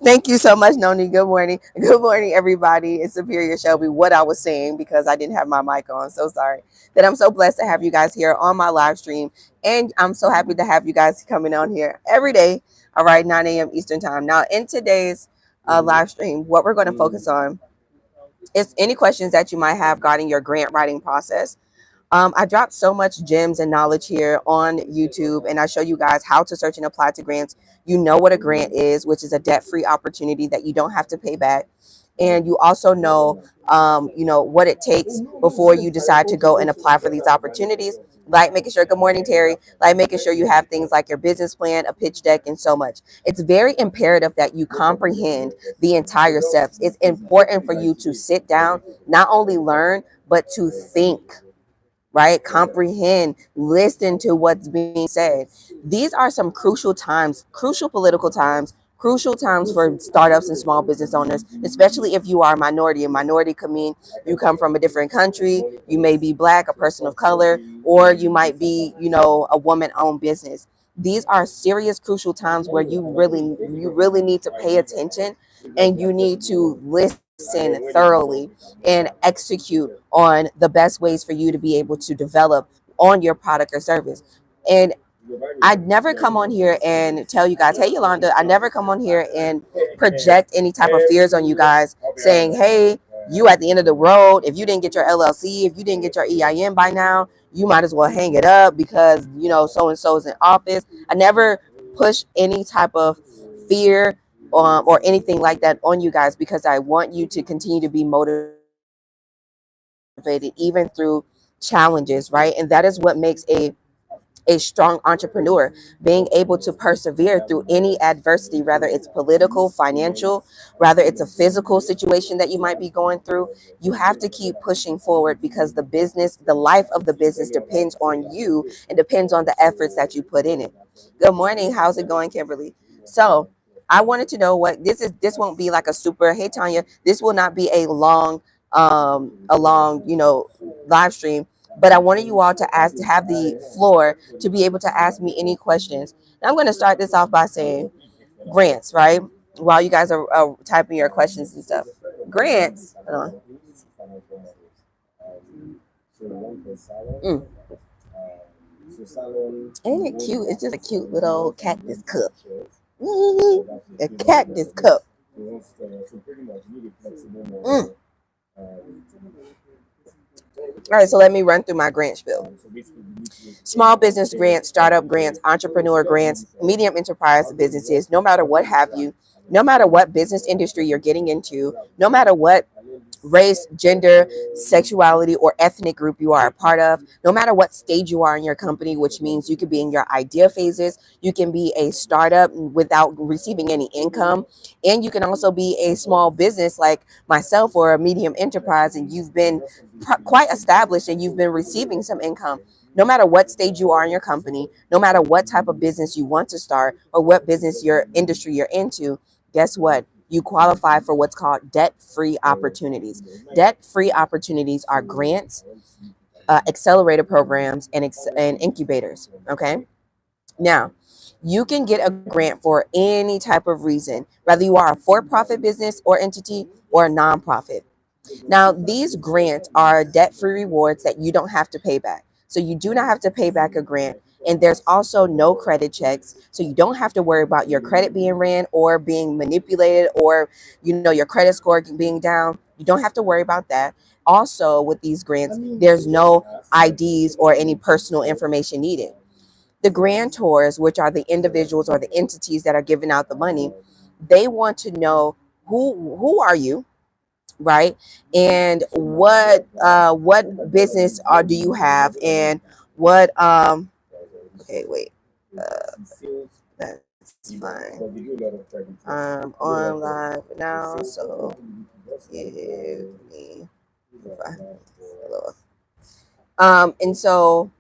Thank you so much, Noni. Good morning. Good morning, everybody. It's Superior Shelby. What I was saying because I didn't have my mic on. So sorry. That I'm so blessed to have you guys here on my live stream. And I'm so happy to have you guys coming on here every day. All right, 9 a.m. Eastern Time. Now, in today's live stream, what we're going to focus on is any questions that you might have regarding your grant writing process. I dropped so much gems and knowledge here on YouTube, and I show you guys how to search and apply to grants. You know what a grant is, which is a debt-free opportunity that you don't have to pay back. And you also know, what it takes before you decide to go and apply for these opportunities. Like making sure, good morning, Terry, like making sure you have things like your business plan, a pitch deck, and so much. It's very imperative that you comprehend the entire steps. It's important for you to sit down, not only learn, but to think, right? Comprehend, listen to what's being said. These are some crucial times, crucial political times, crucial times for startups and small business owners, especially if you are a minority. A minority could mean you come from a different country, you may be black, a person of color, or you might be, a woman-owned business. These are serious, crucial times where you really need to pay attention and you need to listen thoroughly and execute on the best ways for you to be able to develop on your product or service. And I never come on here and tell you guys, hey, Yolanda, I never come on here and project any type of fears on you guys saying, hey, you at the end of the road, if you didn't get your LLC, if you didn't get your EIN by now, you might as well hang it up because, so and so is in office. I never push any type of fear or anything like that on you guys because I want you to continue to be motivated even through challenges, right? And that is what makes a strong entrepreneur, being able to persevere through any adversity, whether it's political, financial, whether it's a physical situation that you might be going through. You have to keep pushing forward because the life of the business depends on you and depends on the efforts that you put in it. Good morning. How's it going, Kimberly? So I wanted to know what this is. This won't be like a super, hey Tanya, this will not be a long live stream, but I wanted you all to have the floor to be able to ask me any questions. Now I'm going to start this off by saying grants, right? While you guys are typing your questions and stuff. Grants. Hold on. Mm. Ain't it cute? It's just a cute little cactus cup. A cactus cup. Mm. All right, so let me run through my grant spiel. Small business grants, startup grants, entrepreneur grants, medium enterprise businesses, no matter what have you, no matter what business industry you're getting into, no matter what race, gender, sexuality, or ethnic group you are a part of, no matter what stage you are in your company, which means you could be in your idea phases, you can be a startup without receiving any income, and you can also be a small business like myself or a medium enterprise, and you've been quite established and you've been receiving some income. No matter what stage you are in your company, no matter what type of business you want to start or what business your industry you're into, guess what? You qualify for what's called debt-free opportunities. Debt-free opportunities are grants, accelerator programs, and incubators. Okay. Now, you can get a grant for any type of reason, whether you are a for-profit business or entity or a nonprofit. Now, these grants are debt-free rewards that you don't have to pay back. So you do not have to pay back a grant. And there's also no credit checks. So you don't have to worry about your credit being ran or being manipulated or, your credit score being down. You don't have to worry about that. Also, with these grants, there's no IDs or any personal information needed. The grantors, which are the individuals or the entities that are giving out the money, they want to know who are you, right? And what business do you have, and what okay, wait, that's fine. On live now, so give me hello. And so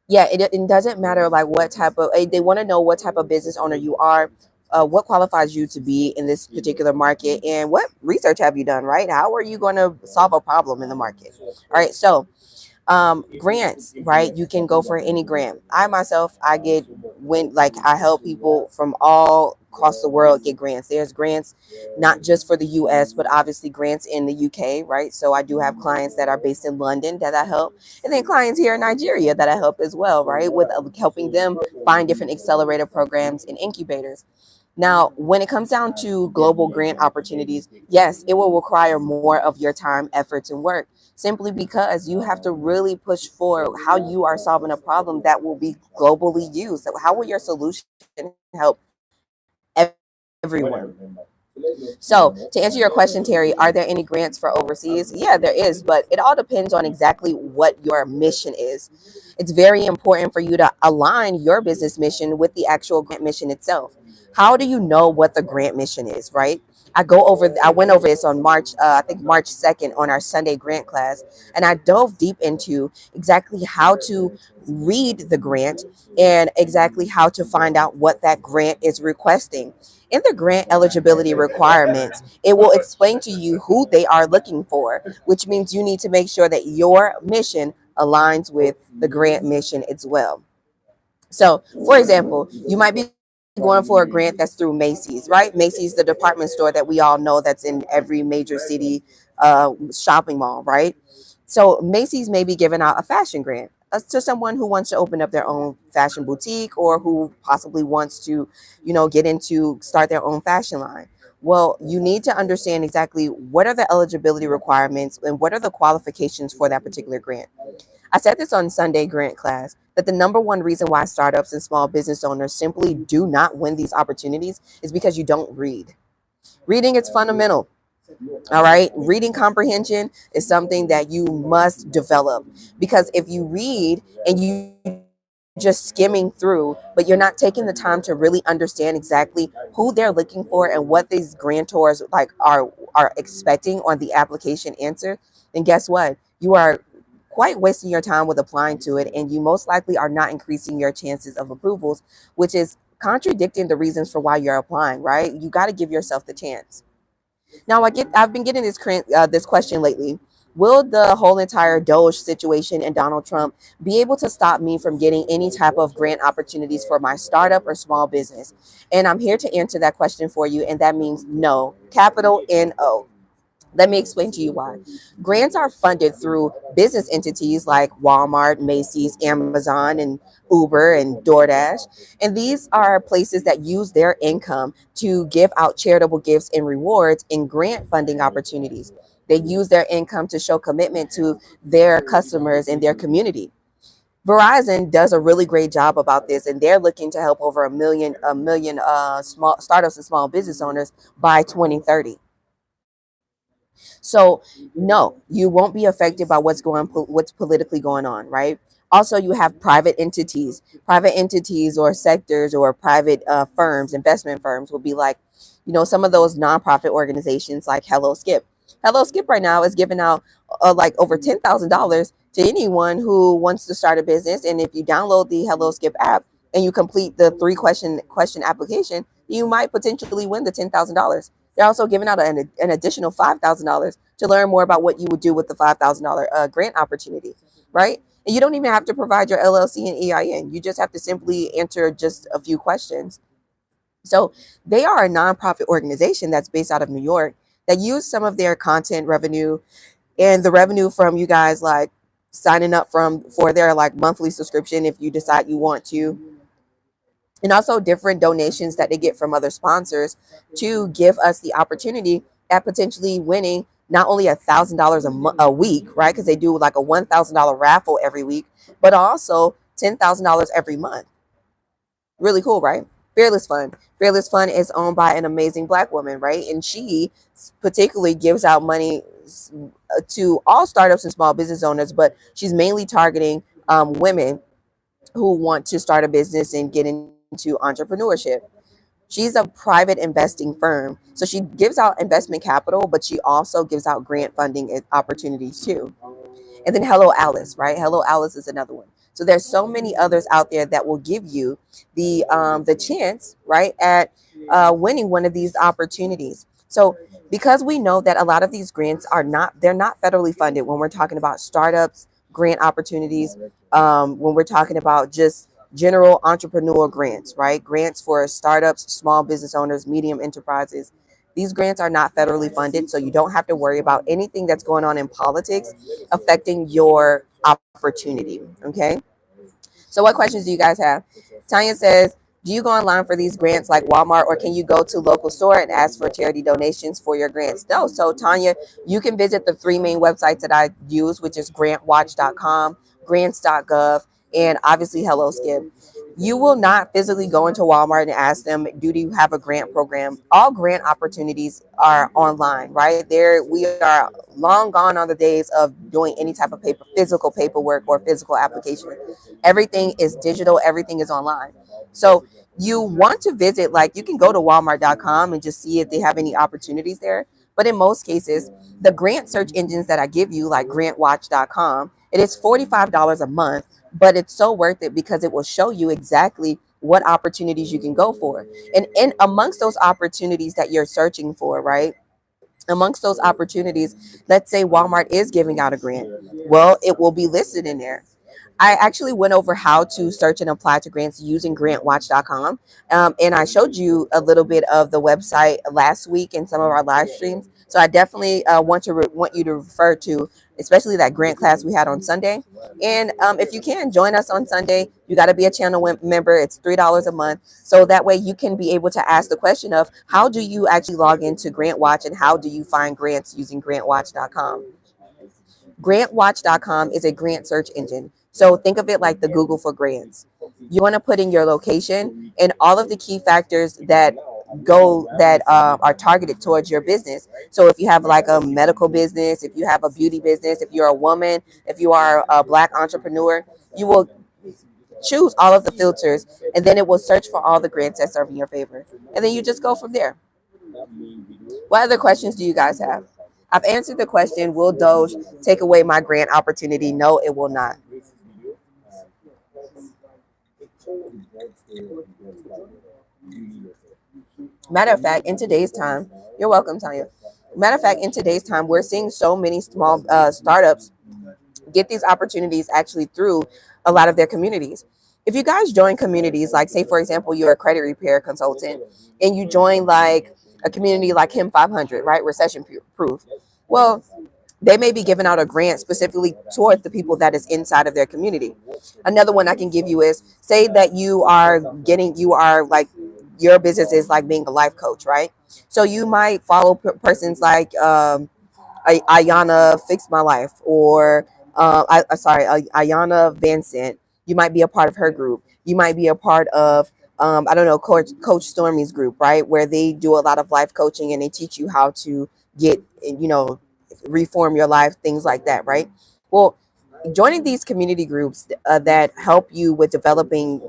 yeah, it doesn't matter like what type of they want to know what type of business owner you are, what qualifies you to be in this particular market, and what research have you done, right? How are you going to solve a problem in the market? All right, so Grants, right? You can go for any grant. I myself, I get when like I help people from all across the world get grants. There's grants not just for the US, but obviously grants in the UK, right? So I do have clients that are based in London that I help, and then clients here in Nigeria that I help as well, right? With helping them find different accelerator programs and incubators. Now, when it comes down to global grant opportunities, yes, it will require more of your time, efforts, and work simply because you have to really push for how you are solving a problem that will be globally used. So how will your solution help everyone? So, to answer your question, Terry, are there any grants for overseas? Yeah, there is, but it all depends on exactly what your mission is. It's very important for you to align your business mission with the actual grant mission itself. How do you know what the grant mission is, right? I went over this on I think March 2nd on our Sunday grant class, and I dove deep into exactly how to read the grant and exactly how to find out what that grant is requesting. In the grant eligibility requirements, it will explain to you who they are looking for, which means you need to make sure that your mission aligns with the grant mission as well. So, for example, you might be going for a grant that's through Macy's, right? Macy's, the department store that we all know that's in every major city shopping mall, right? So, Macy's may be giving out a fashion grant to someone who wants to open up their own fashion boutique or who possibly wants to, get into start their own fashion line. Well, you need to understand exactly what are the eligibility requirements and what are the qualifications for that particular grant. I said this on Sunday grant class that the number one reason why startups and small business owners simply do not win these opportunities is because you don't read. Reading is fundamental. All right. Reading comprehension is something that you must develop because if you read and you just skimming through, but you're not taking the time to really understand exactly who they're looking for and what these grantors like are expecting on the application answer, then guess what? You are quite wasting your time with applying to it, and you most likely are not increasing your chances of approvals, which is contradicting the reasons for why you're applying, right? You got to give yourself the chance. Now, I've been getting this question lately. Will the whole entire DOGE situation and Donald Trump be able to stop me from getting any type of grant opportunities for my startup or small business? And I'm here to answer that question for you, and that means no, capital N-O. Let me explain to you why. Grants are funded through business entities like Walmart, Macy's, Amazon, and Uber and DoorDash. And these are places that use their income to give out charitable gifts and rewards in grant funding opportunities. They use their income to show commitment to their customers and their community. Verizon does a really great job about this, and they're looking to help over a million small startups and small business owners by 2030. So no, you won't be affected by what's politically going on, right? Also, you have private entities or sectors or private firms, investment firms will be like, some of those nonprofit organizations like Hello Skip. Hello Skip right now is giving out like over $10,000 to anyone who wants to start a business. And if you download the Hello Skip app and you complete the three question application, you might potentially win the $10,000. They're also giving out an additional $5,000 to learn more about what you would do with the $5,000 grant opportunity, right? And you don't even have to provide your LLC and EIN. You just have to simply answer just a few questions. So they are a nonprofit organization that's based out of New York that use some of their content revenue and the revenue from you guys like signing up for their like monthly subscription if you decide you want to, and also different donations that they get from other sponsors to give us the opportunity at potentially winning not only $1,000 a week, right? Because they do like a $1,000 raffle every week, but also $10,000 every month. Really cool, right? Fearless Fund. Fearless Fund is owned by an amazing Black woman, right? And she particularly gives out money to all startups and small business owners, but she's mainly targeting women who want to start a business and get into entrepreneurship. She's a private investing firm. So she gives out investment capital, but she also gives out grant funding opportunities too. And then Hello Alice, right? Hello Alice is another one. So there's so many others out there that will give you the chance, right, at winning one of these opportunities. So because we know that a lot of these grants they're not federally funded when we're talking about startups, grant opportunities when we're talking about just general entrepreneurial grants, right? Grants for startups, small business owners, medium enterprises. These grants are not federally funded, so you don't have to worry about anything that's going on in politics affecting your opportunity. Okay. So, what questions do you guys have? Tanya says, do you go online for these grants like Walmart, or can you go to local store and ask for charity donations for your grants? No. So, Tanya, you can visit the three main websites that I use, which is grantwatch.com, grants.gov, and obviously Hello Skip. You will not physically go into Walmart and ask them, do you have a grant program? All grant opportunities are online, right? There, we are long gone on the days of doing any type of physical paperwork or physical application. Everything is digital, everything is online. So you want to visit, like you can go to walmart.com and just see if they have any opportunities there. But in most cases, the grant search engines that I give you, like grantwatch.com, it is $45 a month, but it's so worth it because it will show you exactly what opportunities you can go for. And in amongst those opportunities that you're searching for, right? Amongst those opportunities, let's say Walmart is giving out a grant. Well, it will be listed in there. I actually went over how to search and apply to grants using grantwatch.com. And I showed you a little bit of the website last week in some of our live streams. So I definitely want you to refer to, especially that grant class we had on Sunday. And if you can join us on Sunday, you got to be a channel member. It's $3 a month. So that way you can be able to ask the question of how do you actually log into GrantWatch and how do you find grants using grantwatch.com. Grantwatch.com is a grant search engine. So think of it like the Google for grants. You want to put in your location and all of the key factors that are targeted towards your business. So if you have like a medical business, if you have a beauty business, if you're a woman, if you are a Black entrepreneur, you will choose all of the filters, and then it will search for all the grants that serve in your favor. And then you just go from there. What other questions do you guys have? I've answered the question, will DOGE take away my grant opportunity? No, it will not. Matter of fact, in today's time, you're welcome, Tanya. Matter of fact, in today's time, we're seeing so many small startups get these opportunities actually through a lot of their communities. If you guys join communities, like say, for example, you're a credit repair consultant and you join like a community like Him 500, right? Recession proof. Well, they may be giving out a grant specifically towards the people that is inside of their community. Another one I can give you is say that you are like, your business is like being a life coach, right? So you might follow persons like Ayana Fix My Life, or Ayana Vincent. You might be a part of her group. You might be a part of I don't know, Coach Stormy's group, right? Where they do a lot of life coaching and they teach you how to get, reform your life, things like that, right? Well, joining these community groups that help you with developing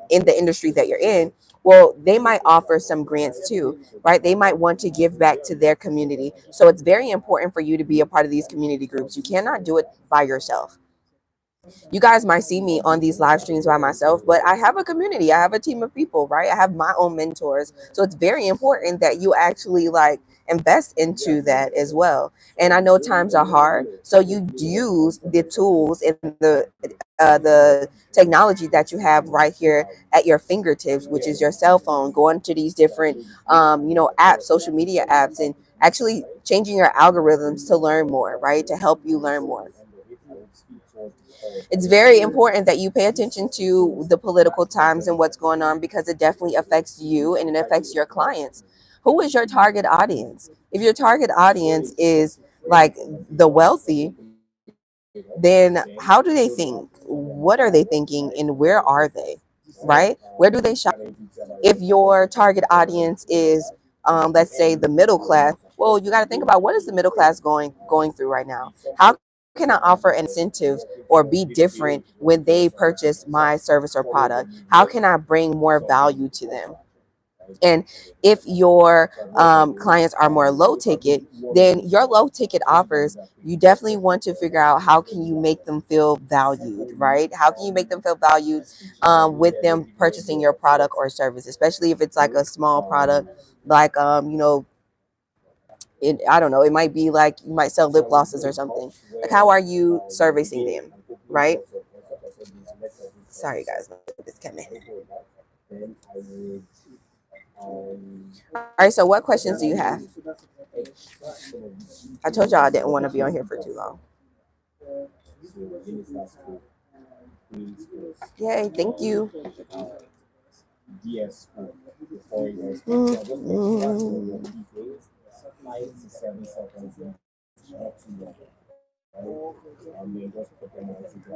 in the industry that you're in, well, they might offer some grants too, right? They might want to give back to their community. So it's very important for you to be a part of these community groups. You cannot do it by yourself. You guys might see me on these live streams by myself, but I have a community. I have a team of people, right? I have my own mentors. So it's very important that you actually like invest into that as well. And I know times are hard, so you use the tools and the technology that you have right here at your fingertips, which is your cell phone, going to these different apps, social media apps, and actually changing your algorithms to learn more, right? To help you learn more. It's very important that you pay attention to the political times and what's going on, because it definitely affects you and it affects your clients. Who is your target audience? If your target audience is like the wealthy, then how do they think? What are they thinking? And where are they? Right? Where do they shop? If your target audience is, let's say, the middle class, well, you got to think about what is the middle class going through right now. How can I offer an incentive or be different when they purchase my service or product? How can I bring more value to them? And if your clients are more low ticket, then your low ticket offers, you definitely want to figure out how can you make them feel valued, right? How can you make them feel valued with them purchasing your product or service, especially if it's like a small product, like I don't know, it might be like you might sell lip glosses or something. Like, how are you servicing them, right? Sorry, guys, this coming. All right, so what questions do you have? I told y'all I didn't want to be on here for too long. Yay, thank you.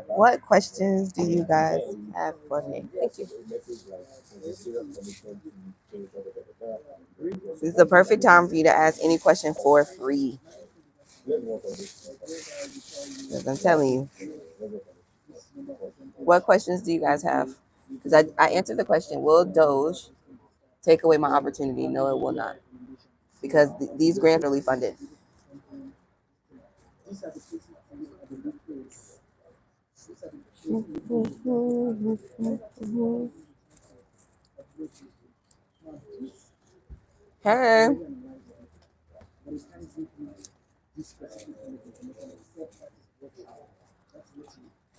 What questions do you guys have for me? Thank you. This is the perfect time for you to ask any question for free. Because I'm telling you. What questions do you guys have? Because I answered the question, will DOGE take away my opportunity? No, it will not. Because these grants are really funded. Hey.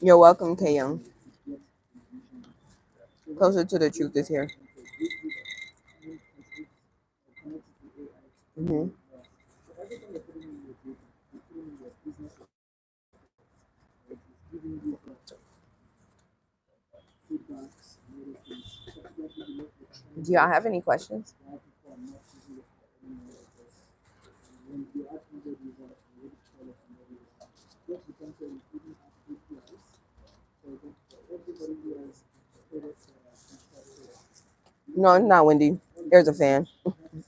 You're welcome, KM. Closer to the truth is here. Mm-hmm. Do y'all have any questions? No, it's not windy. There's a fan.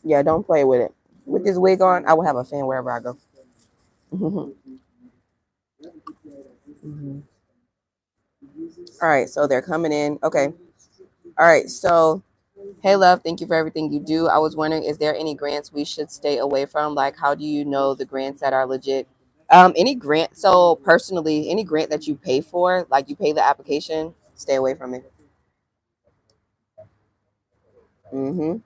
Yeah, don't play with it. With this wig on, I will have a fan wherever I go. Mm-hmm. All right, so they're coming in. Okay. All right, so hey, love, thank you for everything you do. I was wondering, is there any grants we should stay away from? Like, how do you know the grants that are legit? Any grant, so personally, any grant that you pay for, like you pay the application, stay away from it. Mm-hmm.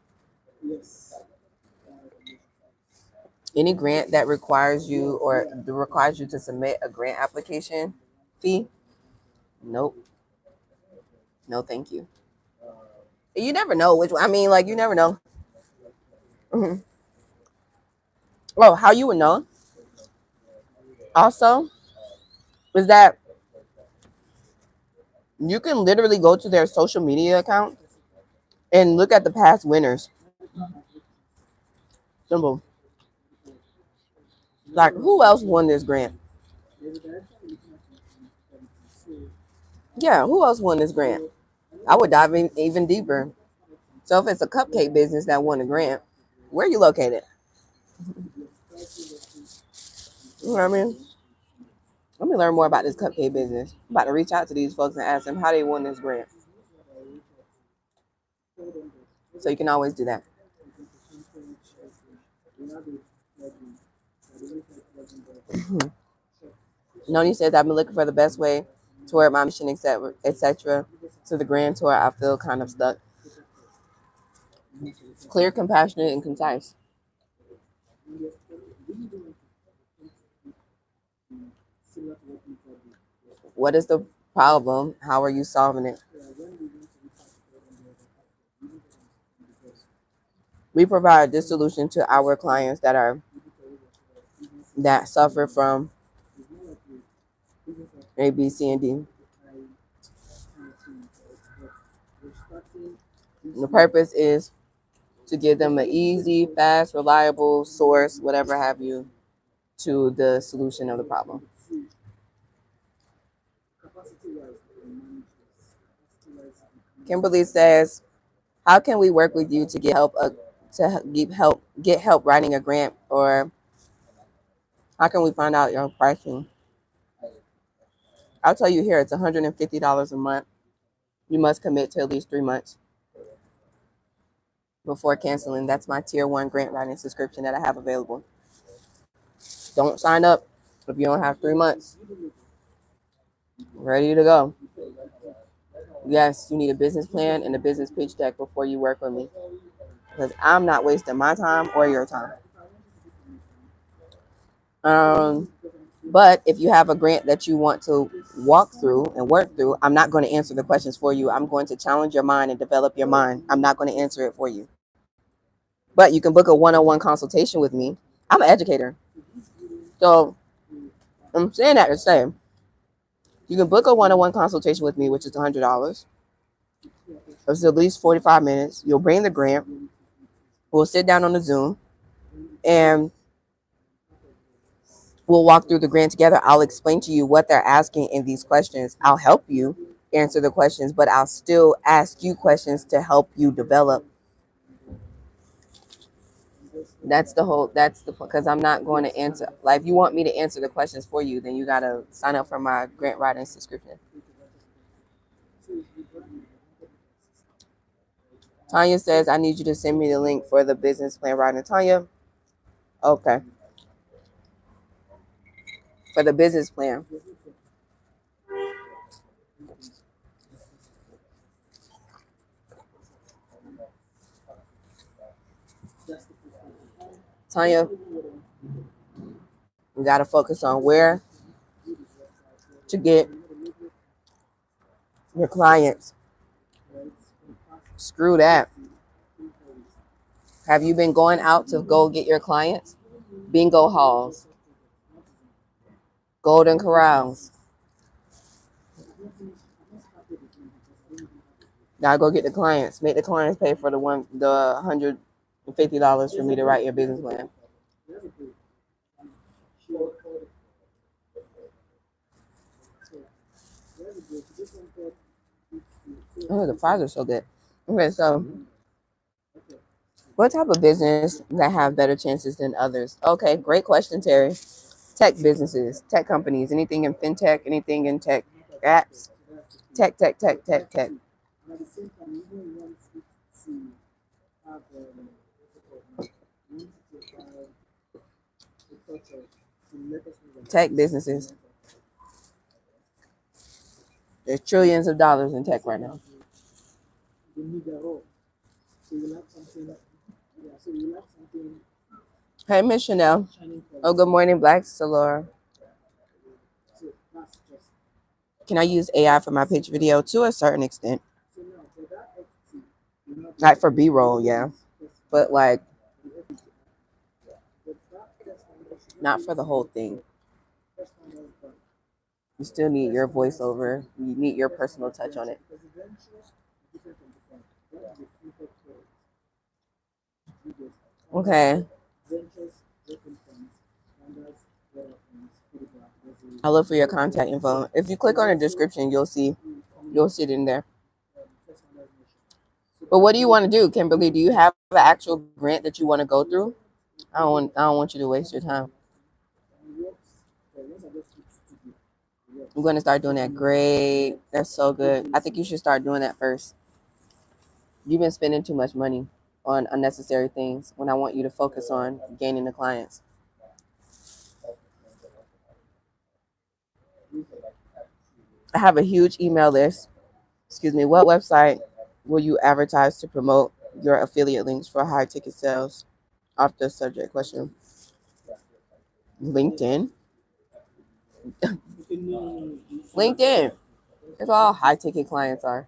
Any grant that requires you or requires you to submit a grant application fee, nope. No, thank you. You never know which one. I mean, like, you never know. Mm-hmm. Oh, how you would know? Also, is that you can literally go to their social media account and look at the past winners. Simple. Like, who else won this grant? Yeah, who else won this grant? I would dive in even deeper. So if it's a cupcake business that won a grant, where are you located? You know what I mean? Let me learn more about this cupcake business. I'm about to reach out to these folks and ask them how they won this grant. So you can always do that. Noni says, I've been looking for the best way toward my mission, etc. To the grand tour, I feel kind of stuck. Clear, compassionate, and concise. What is the problem? How are you solving it? We provide this solution to our clients that suffer from A, B, C, and D. The purpose is to give them an easy, fast, reliable source, whatever have you, to the solution of the problem. Kimberly says, "How can we work with you to get help writing a grant, or how can we find out your pricing?" I'll tell you here, it's $150 a month. You must commit to at least 3 months before canceling. That's my tier 1 grant writing subscription that I have available. Don't sign up if you don't have 3 months. Ready to go. Yes, you need a business plan and a business pitch deck before you work with me, because I'm not wasting my time or your time. But if you have a grant that you want to walk through and work through, I'm not going to answer the questions for you. I'm going to challenge your mind and develop your mind. I'm not going to answer it for you. But you can book a one-on-one consultation with me. I'm an educator. So I'm saying that to say you can book a one-on-one consultation with me, which is $100. It's at least 45 minutes. You'll bring the grant. We'll sit down on the Zoom and we'll walk through the grant together. I'll explain to you what they're asking in these questions. I'll help you answer the questions, but I'll still ask you questions to help you develop. Because I'm not going to answer. Like, if you want me to answer the questions for you, then you got to sign up for my grant writing subscription. Tanya says, I need you to send me the link for the business plan writing. Tanya, okay. For the business plan. Tanya, we got to focus on where to get your clients. Screw that. Have you been going out to go get your clients? Bingo halls, golden corrals. Now go get the clients. Make the clients pay for the $150 for me to write your business plan. Oh, the fries are so good. Okay, so what type of business that have better chances than others? Okay, great question, Terry. Tech businesses, tech companies, anything in fintech, anything in tech apps, tech. Tech businesses. There's trillions of dollars in tech right now. Hey, Miss Chanel. Oh, good morning, Black Salora. Can I use AI for my pitch video? To a certain extent. Like for B-roll, yeah. But like, not for the whole thing. You still need your voiceover. You need your personal touch on it. Okay. I'll look for your contact info. If you click on the description, you'll see it in there. But what do you want to do, Kimberly? Do you have an actual grant that you want to go through? I don't want you to waste your time. I'm going to start doing that. Great. That's so good. I think you should start doing that first. You've been spending too much money on unnecessary things when I want you to focus on gaining the clients. I have a huge email list. Excuse me. What website will you advertise to promote your affiliate links for high ticket sales? Off the subject question. LinkedIn. LinkedIn. That's all high ticket clients are.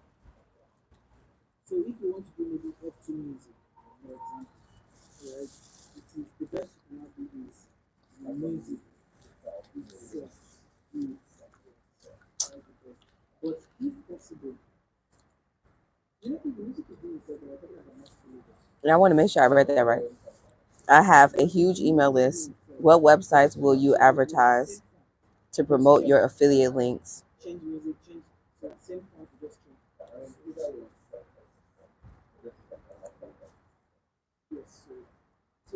So if you want to do maybe optimism, for example, right, it is the best you can do is music itself but if possible, and I want to make sure I read that right. I have a huge email list. What websites will you advertise to promote your affiliate links?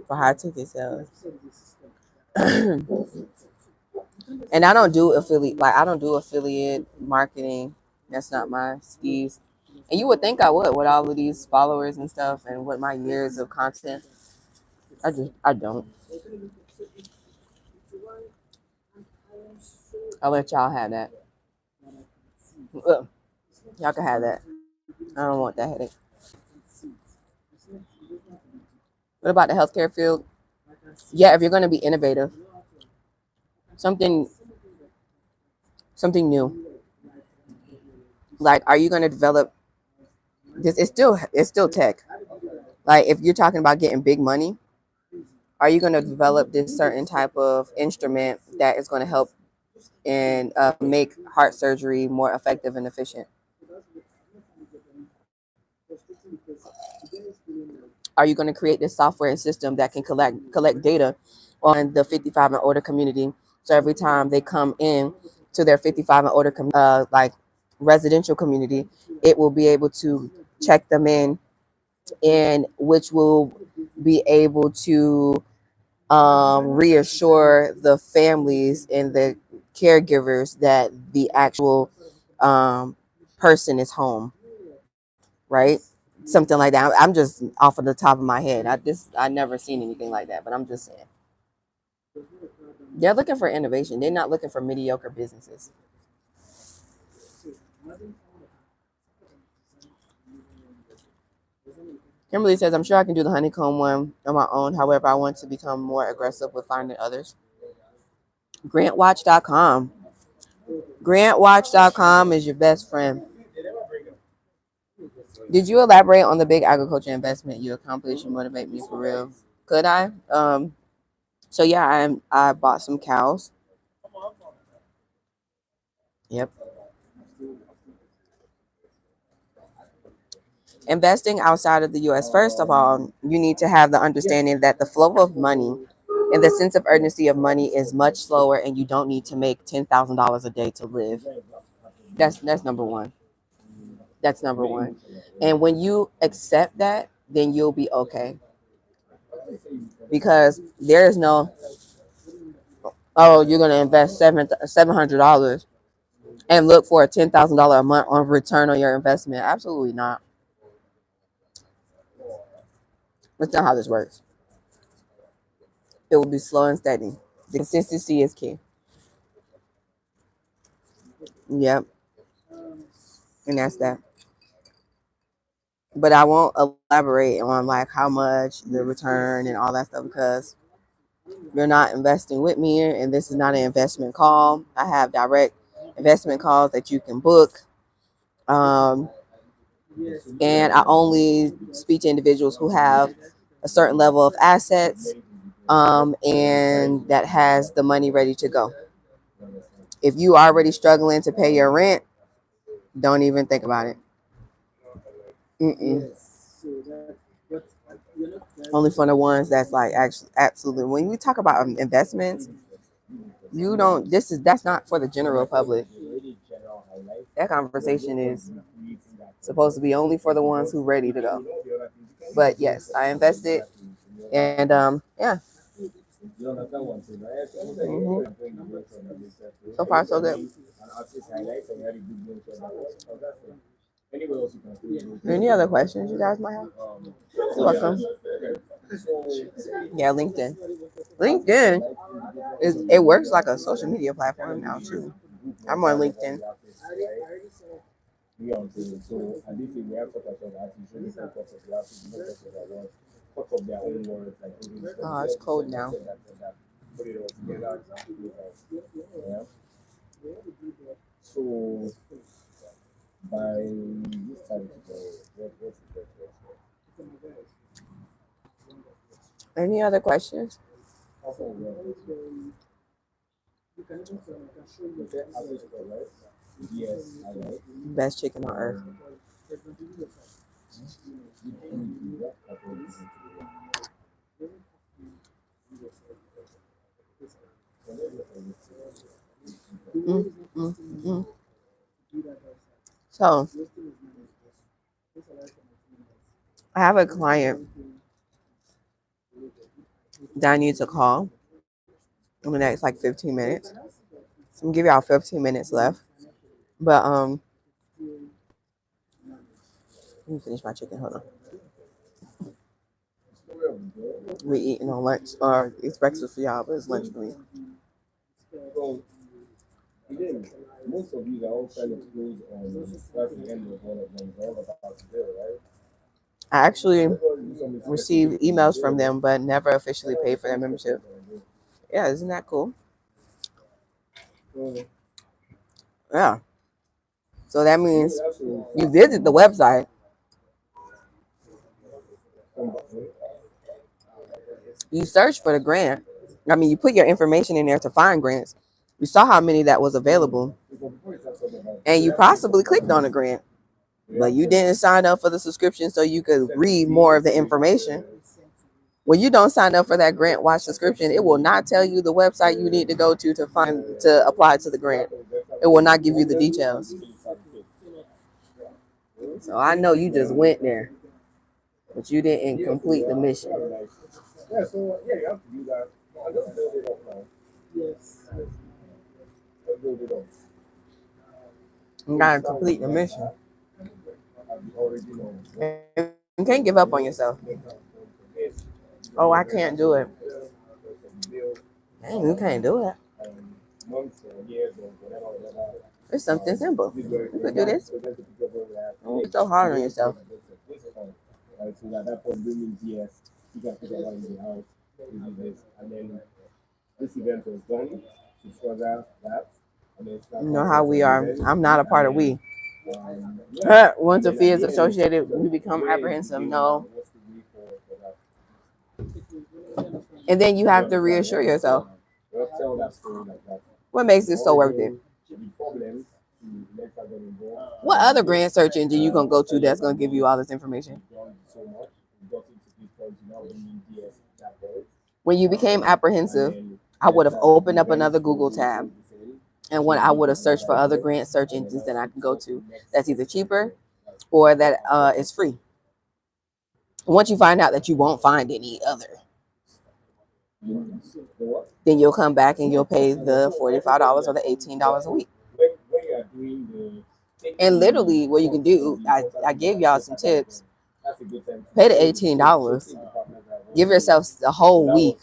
For high ticket sales. And I don't do affiliate marketing. That's not my skis. And you would think I would with all of these followers and stuff and with my years of content. I don't. I'll let y'all have that. Y'all can have that. I don't want that headache. What about the healthcare field? Yeah, if you're going to be innovative. something new. Like, are you going to develop this? It's still tech. Like, if you're talking about getting big money, are you going to develop this certain type of instrument that is going to help and make heart surgery more effective and efficient? Are you going to create this software and system that can collect data on the 55 and older community? So every time they come in to their 55 and older like residential community, it will be able to check them in, and which will be able to reassure the families and the caregivers that the actual um, person is home, right? Something like that. I'm just off of the top of my head. I never seen anything like that, but I'm just saying. They're looking for innovation. They're not looking for mediocre businesses. Kimberly says, I'm sure I can do the honeycomb one on my own. However, I want to become more aggressive with finding others. Grantwatch.com. Grantwatch.com is your best friend. Did you elaborate on the big agriculture investment you accomplished and motivate me for real? Could I? So yeah, I bought some cows. Yep. Investing outside of the US, first of all, you need to have the understanding that the flow of money and the sense of urgency of money is much slower, and you don't need to make $10,000 a day to live. That's number one. That's number one. And when you accept that, then you'll be okay. Because there is no, oh, you're gonna invest $700 and look for a $10,000 a month on return on your investment. Absolutely not. That's not how this works. It will be slow and steady. The consistency is key. Yep. And that's that. But I won't elaborate on like how much the return and all that stuff, because you're not investing with me, and this is not an investment call. I have direct investment calls that you can book. Um, and I only speak to individuals who have a certain level of assets, and that has the money ready to go. If you are already struggling to pay your rent, don't even think about it. Mm-mm. Only for the ones that's like actually absolutely. When we talk about investments, you don't. That's not for the general public. That conversation is supposed to be only for the ones who ready to go. But yes, I invested, and yeah. So far, so good. Any other questions you guys might have? You're welcome. Yeah, LinkedIn. LinkedIn it works like a social media platform now too. I'm on LinkedIn. Oh, it's cold now. Any other questions? Best chicken on earth. Mm, mm, mm. So I have a client that I need to call in the next like 15 minutes. So I'm gonna give y'all 15 minutes left. But let me finish my chicken. Hold on. We eating on lunch, or it's breakfast for y'all, but it's lunch for me. I actually received emails from them, but never officially paid for their membership. Yeah, isn't that cool? Yeah. So that means you visit the website, you search for the grant. I mean, you put your information in there to find grants. You saw how many that was available, and you possibly clicked on a grant, but you didn't sign up for the subscription so you could read more of the information. When you don't sign up for that grant watch subscription, it will not tell you the website you need to go to apply to the grant. It will not give you the details. So I know you just went there, but you didn't complete the mission. You gotta complete the mission. You can't give up on yourself. Oh, I can't do it. Dang, you can't do it. It's something simple. You could do this. Don't be so hard on yourself. You know how we are. I'm not a part of we. Once a fee is associated, we become apprehensive. No. And then you have to reassure yourself. What makes this so worth it? What other grant search engine you gonna go to that's gonna give you all this information? When you became apprehensive, I would have opened up another Google tab, and when I would have searched for other grant search engines that I can go to that's either cheaper or that is free. Once you find out that you won't find any other, then you'll come back and you'll pay the $45 or the $18 a week. And literally what you can do, I gave y'all some tips. Pay the $18. Give yourself a whole week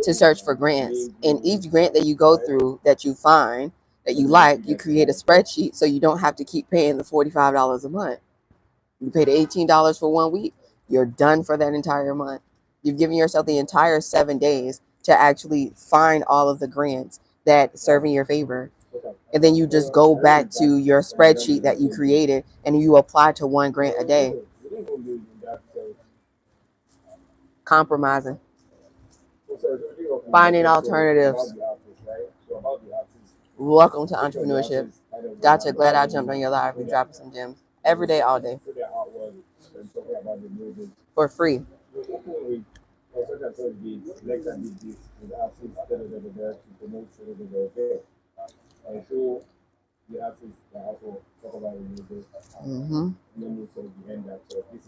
to search for grants. And each grant that you go through that you find that you like, you create a spreadsheet so you don't have to keep paying the $45 a month. You pay the $18 for 1 week, you're done for that entire month. You've given yourself the entire 7 days to actually find all of the grants that serve in your favor. And then you just go back to your spreadsheet that you created and you apply to one grant a day. Compromising. Finding alternatives. Welcome to entrepreneurship. Gotcha. Glad I jumped on your live. We dropping some gems every day, all day. For free. Mm-hmm.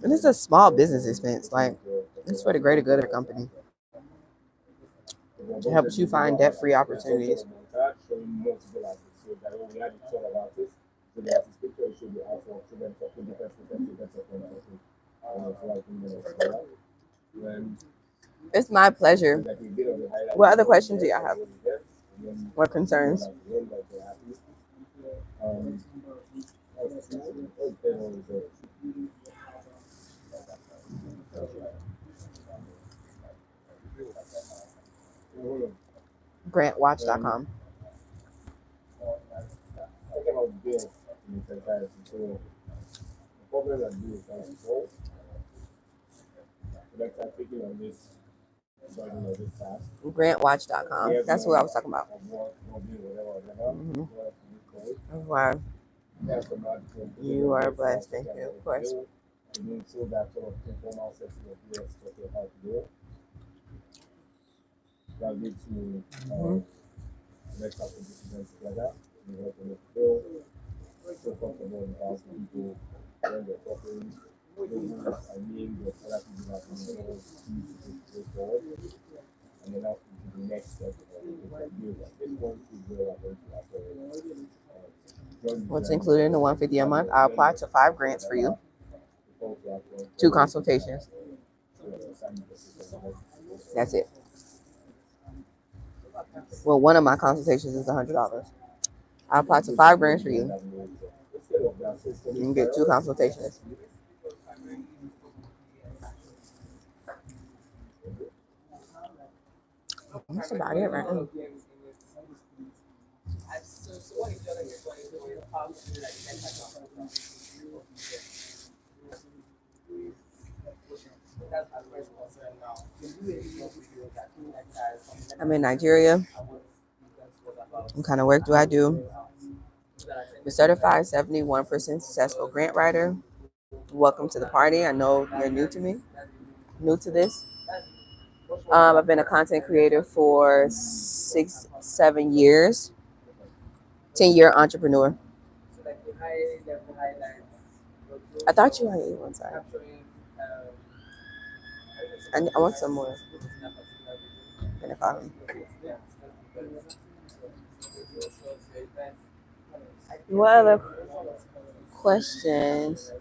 And it's a small business expense. Like, it's for the greater good of the company. It helps you find debt-free opportunities. It's my pleasure. What other questions do y'all have? What concerns? Grantwatch.com. Grantwatch.com. That's what I was talking about. Mm-hmm. Wow. You are blessed. Thank you. Of course. Mm-hmm. What's included in the $150 a month? I applied to 5 grants for you. 2 consultations. That's it. Well, one of my consultations is $100. I applied to 5 grants for you. You can get 2 consultations. That's about it right now. I'm in Nigeria. What kind of work do I do? I'm a certified 71% successful grant writer. Welcome to the party. I know you're new to me, new to this. I've been a content creator for 6, 7 years, 10-year entrepreneur. I thought you had one side. I want some more. What other questions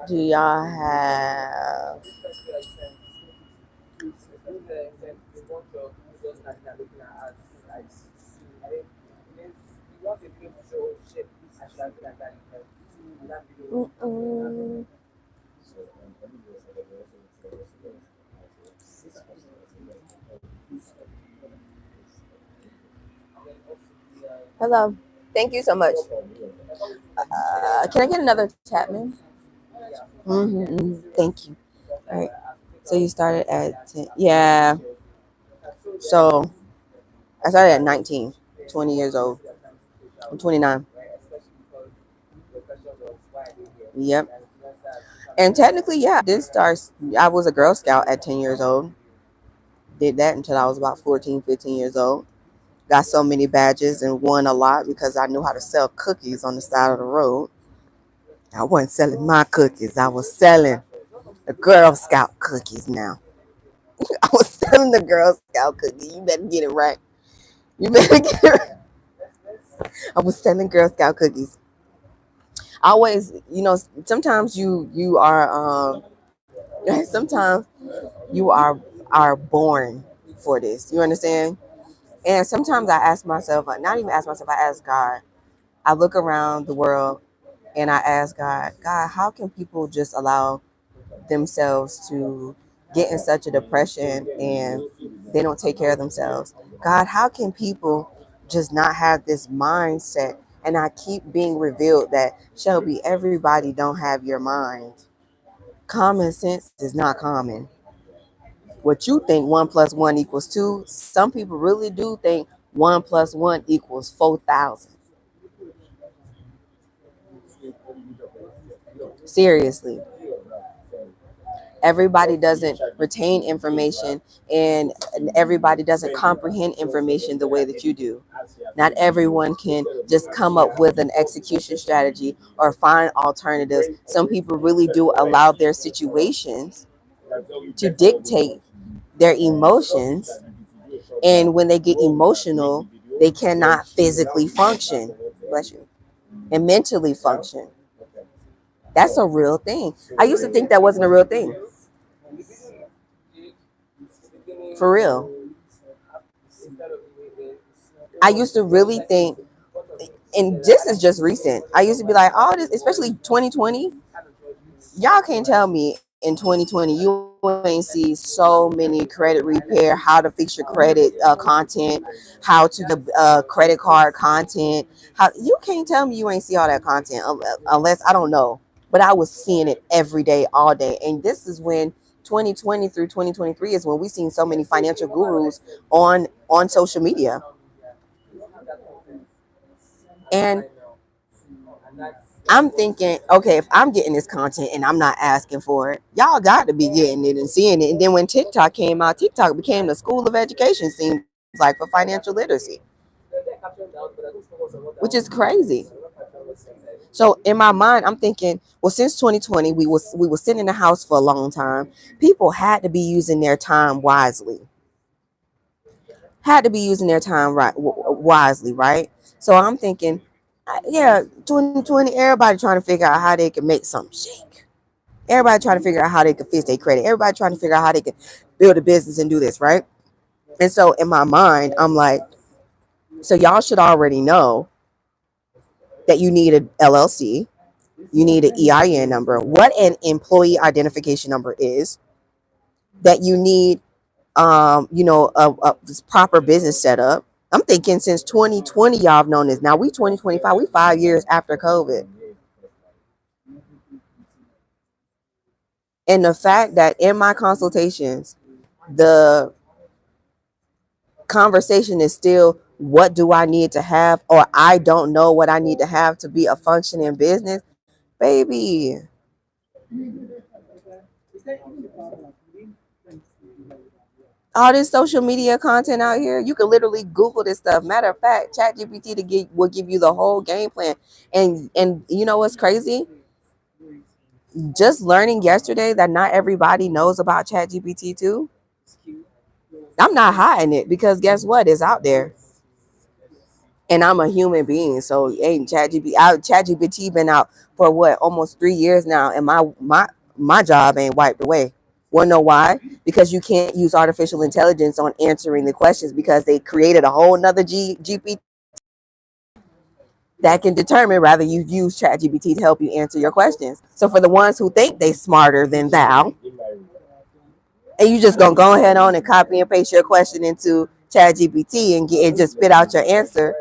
do y'all have? Mm-mm. Hello. Thank you so much. Can I get another Chapman? Thank you. All right. So you started at 10. Yeah. So I started at 19, 20 years old. I'm 29. Yep. And technically, yeah, I did start. I was a Girl Scout at 10 years old. Did that until I was about 14, 15 years old. Got so many badges and won a lot because I knew how to sell cookies on the side of the road. I wasn't selling my cookies. I was selling the Girl Scout cookies now. I was selling the Girl Scout cookies. You better get it right. You better get it right. I was selling Girl Scout cookies. I always, sometimes you are sometimes you are born for this. You understand? And sometimes I ask myself, not even ask myself, I ask God. I look around the world and I ask God, how can people just allow themselves to get in such a depression and they don't take care of themselves? God, how can people just not have this mindset? And I keep being revealed that, Shelby, everybody don't have your mind. Common sense is not common. What you think 1+1 =2, some people really do think 1+1 = 4,000. Seriously. Everybody doesn't retain information and everybody doesn't comprehend information the way that you do. Not everyone can just come up with an execution strategy or find alternatives. Some people really do allow their situations to dictate their emotions. And when they get emotional, they cannot physically function. Bless you. And mentally function. That's a real thing. I used to think that wasn't a real thing. For real. I used to really think, and this is just recent. I used to be like, oh, this, especially 2020. Y'all can't tell me in 2020 you ain't see so many credit repair, how to fix your credit content, how to credit card content. How you can't tell me you ain't see all that content unless I don't know. But I was seeing it every day, all day, and this is when 2020 through 2023 is when we seen so many financial gurus on social media. And I'm thinking, okay, if I'm getting this content and I'm not asking for it, y'all got to be getting it and seeing it. And then when TikTok came out, TikTok became the school of education, seems like, for financial literacy, which is crazy. So in my mind, I'm thinking, well, since 2020, we were sitting in the house for a long time. People had to be using their time wisely. Had to be using their time wisely, right? So I'm thinking, yeah, 2020, everybody trying to figure out how they can make something shake. Everybody trying to figure out how they can fix their credit. Everybody trying to figure out how they can build a business and do this, right? And so in my mind, I'm like, so y'all should already know that you need an LLC, you need an EIN number, what an employee identification number is, that you need, a proper business setup, I'm thinking since 2020, y'all have known this. Now we 2025, we 5 years after COVID. And the fact that in my consultations, the conversation is still what do I need to have, or I don't know what I need to have to be a functioning business, baby. All this social media content out here, you can literally Google this stuff. Matter of fact, ChatGPT will give you the whole game plan. And you know what's crazy? Just learning yesterday that not everybody knows about ChatGPT too. I'm not hiding it because guess what? It's out there. And I'm a human being, so ain't ChatGPT been out for what, almost 3 years now, and my job ain't wiped away. Wanna know why? Because you can't use artificial intelligence on answering the questions because they created a whole nother GPT that can determine whether you use ChatGPT to help you answer your questions. So for the ones who think they smarter than thou, and you just gonna go ahead on and copy and paste your question into ChatGPT and get it just spit out your answer.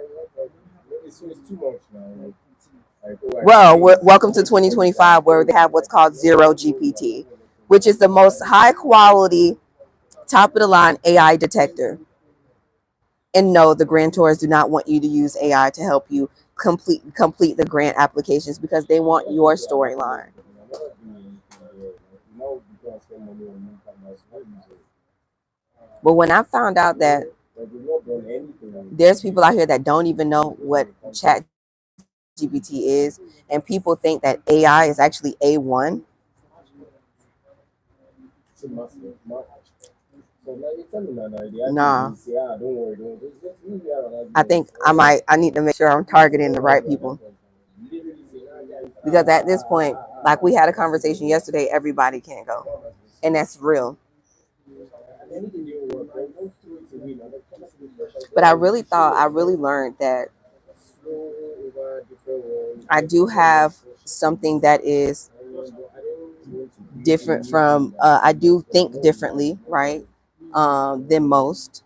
Well, welcome to 2025, where they have what's called zero GPT, which is the most high quality, top of the line AI detector. And no, the grantors do not want you to use AI to help you complete the grant applications because they want your storyline. But when I found out that there's people out here that don't even know what Chat GPT is, and people think that AI is actually A1. Nah. I think I need to make sure I'm targeting the right people. Because at this point, like we had a conversation yesterday, everybody can't go. And that's real. But I really learned that I do have something that is different from, I do think differently, right, than most.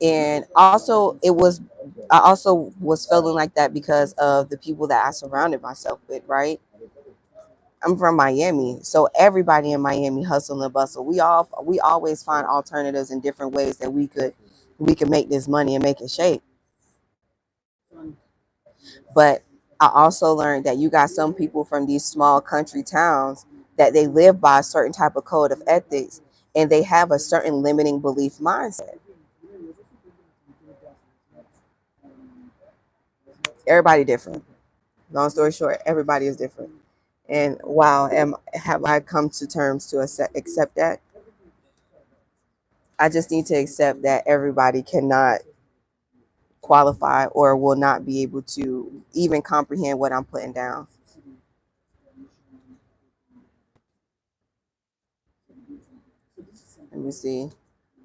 And also, I also was feeling like that because of the people that I surrounded myself with, right? I'm from Miami, so everybody in Miami hustle and bustle. We always find alternatives and different ways that we could make this money and make it shake. But I also learned that you got some people from these small country towns that they live by a certain type of code of ethics, and they have a certain limiting belief mindset. Everybody different. Long story short, everybody is different. And wow, have I come to terms to accept that? I just need to accept that everybody cannot qualify or will not be able to even comprehend what I'm putting down. Let me see.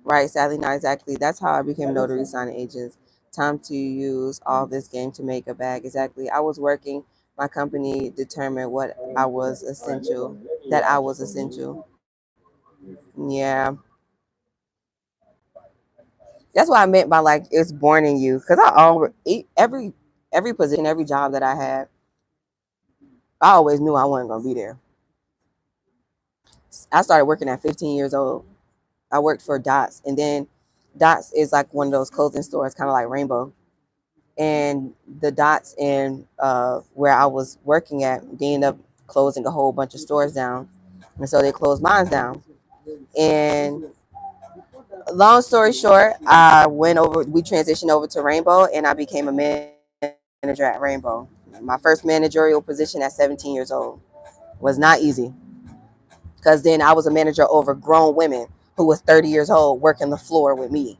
Right, sadly, not exactly. That's how I became notary signing agents. Time to use all this game to make a bag. Exactly. I was working. My company determined that I was essential. Yeah, that's what I meant by like it's born in you. Cause I always every position, every job that I had, I always knew I wasn't gonna be there. I started working at 15 years old. I worked for Dots, and then Dots is like one of those clothing stores, kind of like Rainbow. And the Dots in where I was working at, they ended up closing a whole bunch of stores down, and so they closed mine down. And long story short, we transitioned over to Rainbow, and I became a manager at Rainbow. My first managerial position at 17 years old was not easy because then I was a manager over grown women who was 30 years old working the floor with me.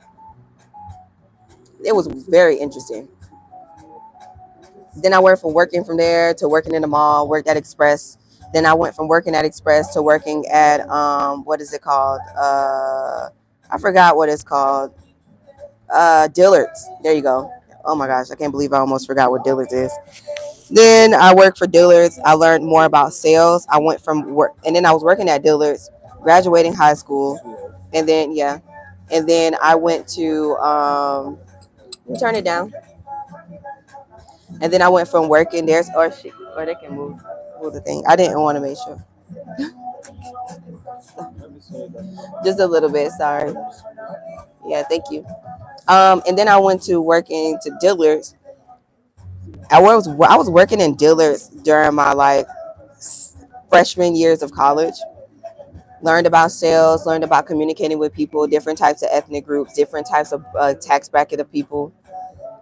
It was very interesting. Then I went from working from there to working in the mall, worked at Express. Then I went from working at Express to working at what is it called? I forgot what it's called. Dillard's. There you go. Oh my gosh, I can't believe I almost forgot what Dillard's is. Then I worked for Dillard's. I learned more about sales. I went from work, and then I was working at Dillard's, graduating high school, and then yeah, and then I went to You turn it down. And then I went from working there, or they can move the thing. I didn't want to make sure. Just a little bit, sorry. Yeah, thank you. And then I went to working to Dillard's. I was working in Dillard's during my like freshman years of college. Learned about sales, learned about communicating with people, different types of ethnic groups, different types of tax bracket of people,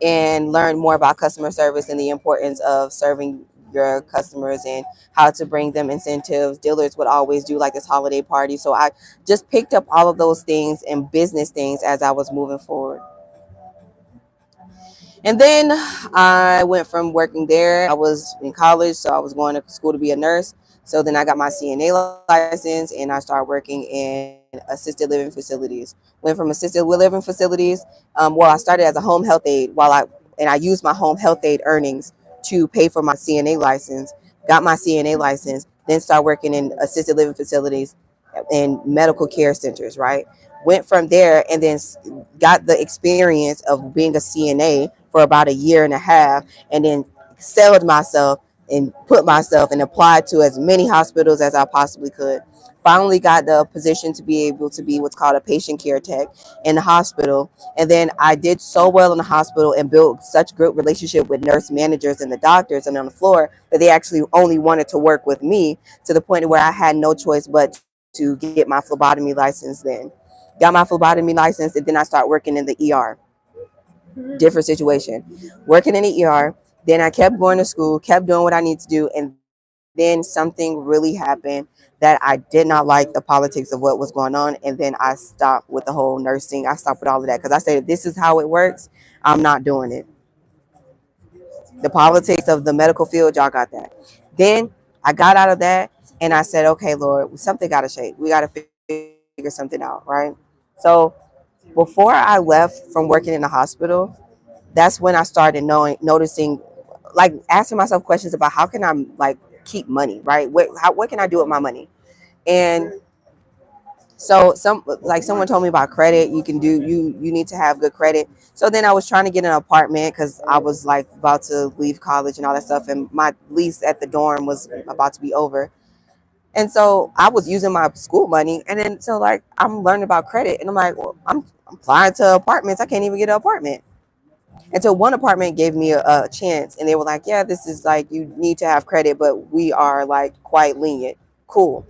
and learned more about customer service and the importance of serving your customers and how to bring them incentives. Dealers would always do like this holiday party. So I just picked up all of those things and business things as I was moving forward. And then I went from working there. I was in college, so I was going to school to be a nurse. So then I got my CNA license and I started working in assisted living facilities. Went from assisted living facilities. Well, I started as a home health aide and I used my home health aide earnings to pay for my CNA license. Got my CNA license, then started working in assisted living facilities and medical care centers. Right. Went from there and then got the experience of being a CNA for about a year and a half, and then excelled myself and put myself and applied to as many hospitals as I possibly could. Finally got the position to be able to be what's called a patient care tech in the hospital. And then I did so well in the hospital and built such good relationship with nurse managers and the doctors and on the floor that they actually only wanted to work with me, to the point where I had no choice but to get my phlebotomy license then. Got my phlebotomy license, and then I started working in the ER. Different situation. Working in the ER. Then I kept going to school, kept doing what I need to do, and then something really happened that I did not like the politics of what was going on, and then I stopped with the whole nursing. I stopped with all of that because I said, if this is how it works, I'm not doing it. The politics of the medical field, y'all got that. Then I got out of that and I said, okay, Lord, something got to shake. We got to figure something out, right? So before I left from working in the hospital, that's when I started noticing, like asking myself questions about how can I like keep money, right? What can I do with my money? And so someone told me about credit. You need to have good credit. So then I was trying to get an apartment because I was like about to leave college and all that stuff, and my lease at the dorm was about to be over. And so I was using my school money, and then so like I'm learning about credit, and I'm like, well, I'm applying to apartments. I can't even get an apartment. Until one apartment gave me a chance, and they were like, yeah, this is like, you need to have credit, but we are like quite lenient. Cool.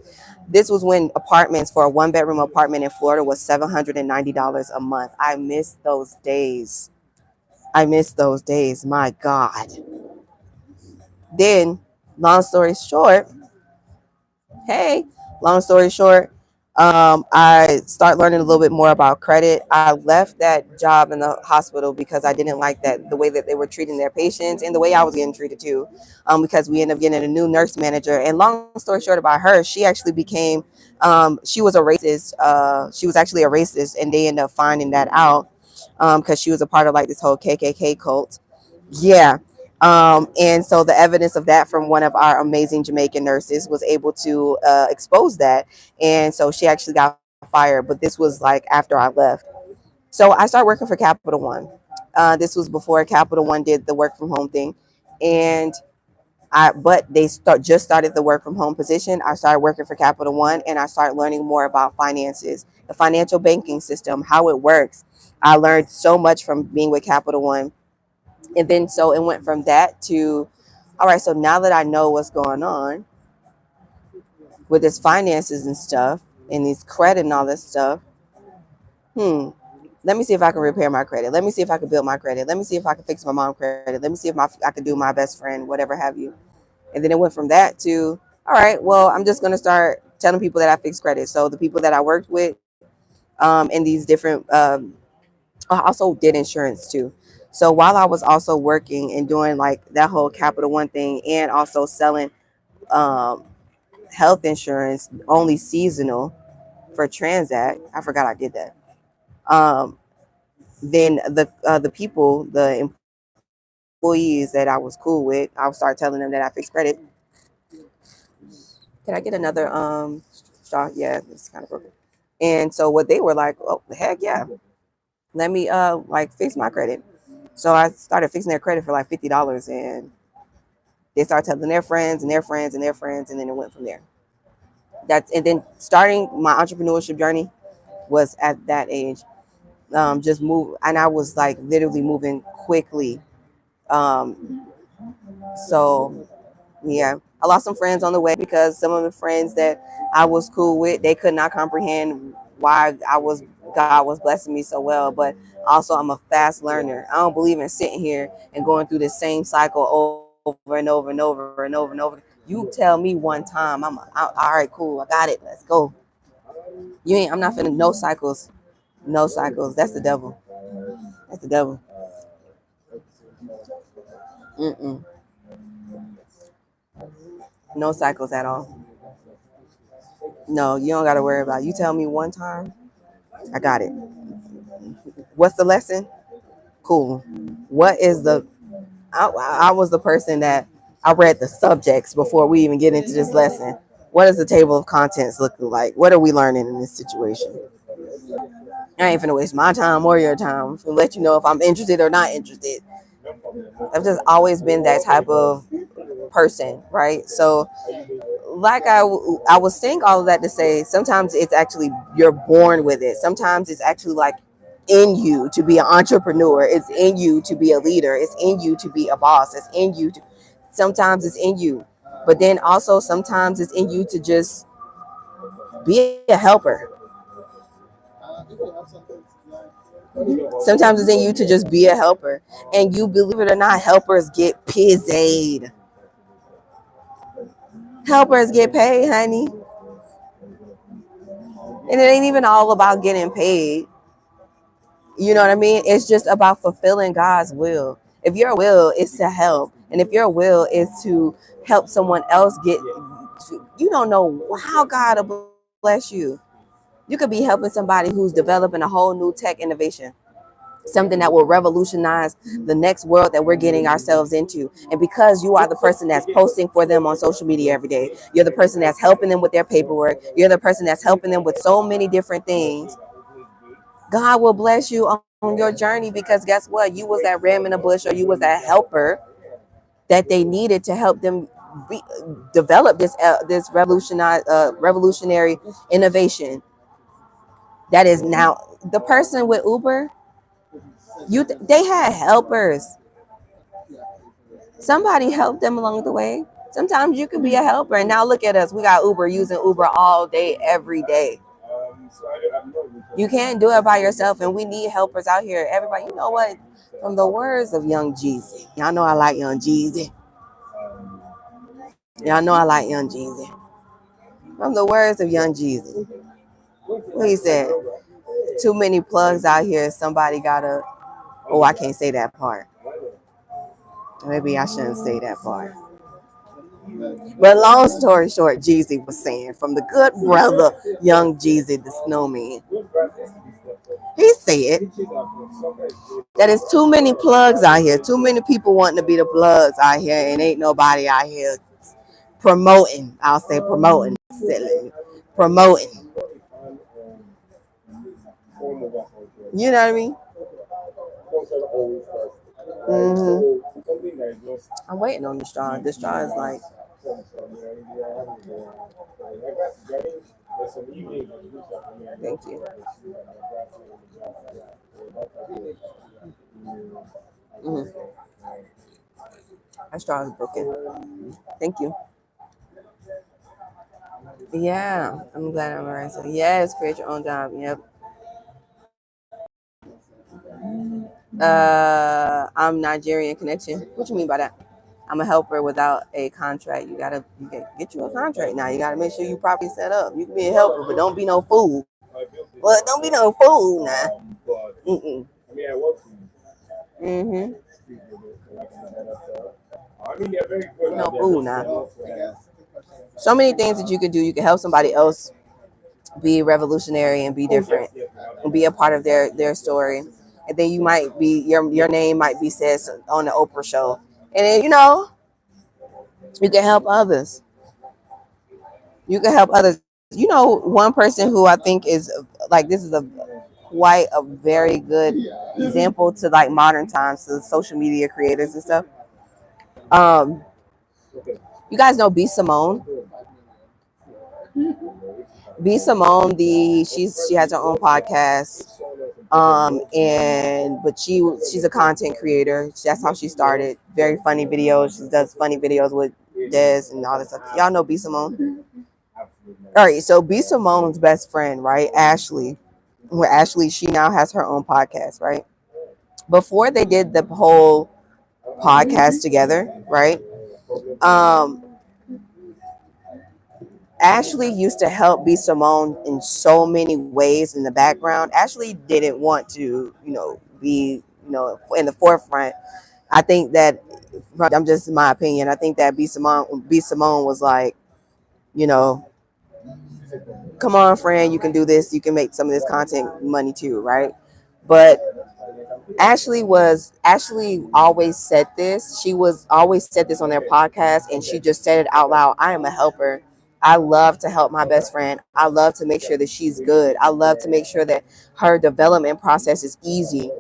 This was when apartments for a one bedroom apartment in Florida was $790 a month. I miss those days. I miss those days. My God. Then, long story short, hey, long story short, I start learning a little bit more about credit. I left that job in the hospital because I didn't like that the way that they were treating their patients and the way I was getting treated too. Because we ended up getting a new nurse manager. And long story short about her, she actually became, she was a racist. She was actually a racist, and they ended up finding that out because she was a part of like this whole KKK cult. Yeah. And so the evidence of that from one of our amazing Jamaican nurses was able to expose that. And so she actually got fired, but this was like after I left. So I started working for Capital One. This was before Capital One did the work from home thing. And but they just started the work from home position. I started working for Capital One and I started learning more about finances, the financial banking system, how it works. I learned so much from being with Capital One. And then so it went from that to, all right, so now that I know what's going on with this finances and stuff and these credit and all this stuff, hmm, let me see if I can repair my credit. Let me see if I can build my credit. Let me see if I can fix my mom's credit. Let me see if I can do my best friend, whatever have you. And then it went from that to, all right, well, I'm just going to start telling people that I fix credit. So the people that I worked with in these different, I also did insurance too. So while I was also working and doing like that whole Capital One thing and also selling um, health insurance only seasonal for Transact, I forgot I did that. Um, then the employees that I was cool with, I'll start telling them that I fix credit. Can I get another straw? Yeah, it's kind of broken. And so what they were like, oh heck yeah, let me like fix my credit. So I started fixing their credit for like $50, and they started telling their friends and their friends and their friends, and then it went from there. And then starting my entrepreneurship journey was at that age. Just move, and I was like literally moving quickly. Um, so yeah, I lost some friends on the way because some of the friends that I was cool with, they could not comprehend why God was blessing me so well. But also, I'm a fast learner. I don't believe in sitting here and going through the same cycle over and over and over and over and over. You tell me one time, all right, cool, I got it, let's go. I'm not finna no cycles, no cycles. That's the devil. That's the devil. Mm-mm. No cycles at all. No, you don't got to worry about it. You tell me one time, I got it. What's the lesson? Cool. What is the? I was the person that I read the subjects before we even get into this lesson. What is the table of contents looking like? What are we learning in this situation? I ain't finna waste my time or your time to let you know if I'm interested or not interested. I've just always been that type of person, right? So, like I was saying all of that to say, sometimes it's actually you're born with it. Sometimes it's actually like in you to be an entrepreneur. It's in you to be a leader. It's in you to be a boss. It's in you to. Sometimes it's in you, but then also sometimes it's in you to just be a helper. Sometimes it's in you to just be a helper, and you believe it or not, helpers get paid. Helpers get paid, honey, and it ain't even all about getting paid. You know what I mean? It's just about fulfilling God's will. If your will is to help, and if your will is to help someone else get, you don't know how God will bless you. You could be helping somebody who's developing a whole new tech innovation, something that will revolutionize the next world that we're getting ourselves into. And because you are the person that's posting for them on social media every day, you're the person that's helping them with their paperwork, you're the person that's helping them with so many different things. God will bless you on your journey, because guess what? You was that ram in the bush, or you was that helper that they needed to help them develop this revolutionary innovation. That is now the person with Uber. They had helpers. Somebody helped them along the way. Sometimes you can be a helper, and now look at us. We got Uber, using Uber all day, every day. You can't do it by yourself, and we need helpers out here. Everybody, you know what? From the words of Young Jeezy, y'all know I like Young Jeezy. Y'all know I like Young Jeezy. From the words of Young Jeezy, what he said: too many plugs out here. Somebody gotta. Oh, I can't say that part. Maybe I shouldn't say that part. But long story short, Jeezy was saying, from the good brother Young Jeezy, the snowman, he said that it's too many plugs out here, too many people wanting to be the plugs out here, and ain't nobody out here promoting. I'll say promoting, promoting. You know what I mean? I'm waiting on the straw. The straw is like. Thank you. Mm-hmm. That straw is broken. Thank you. Yeah, I'm glad I'm right. So yes, create your own job. Yep. I'm Nigerian connection. What you mean by that? I'm a helper without a contract. You can get you a contract now. You gotta make sure you properly set up. You can be a helper, but don't be no fool. Well, don't be no fool now. Mm-mm. Mm-hmm. No fool now. So many things that you could do. You can help somebody else be revolutionary and be different and be a part of their story. And then you might be your name might be said on the Oprah show. And then you can help others. You can help others. One person who I think is like, this is a quite a very good example to like modern times, to social media creators and stuff. Um, you guys know B Simone. B Simone, she has her own podcast. And but she's a content creator. That's how she started. Very funny videos. She does funny videos with Des and all this stuff. Y'all know B Simone. All right, so B Simone's best friend, right, Ashley. Where Ashley, she now has her own podcast, right? Before they did the whole podcast together, right? Um, Ashley used to help B Simone in so many ways in the background. Ashley didn't want to, be, in the forefront. I think that, I'm just in my opinion, I think that B Simone was like, you know, come on, friend, you can do this. You can make some of this content money too, right? But Ashley always said this. She was always said this on their podcast, and she just said it out loud. I am a helper. I love to help my best friend. I love to make sure that she's good. I love to make sure that her development process is easy.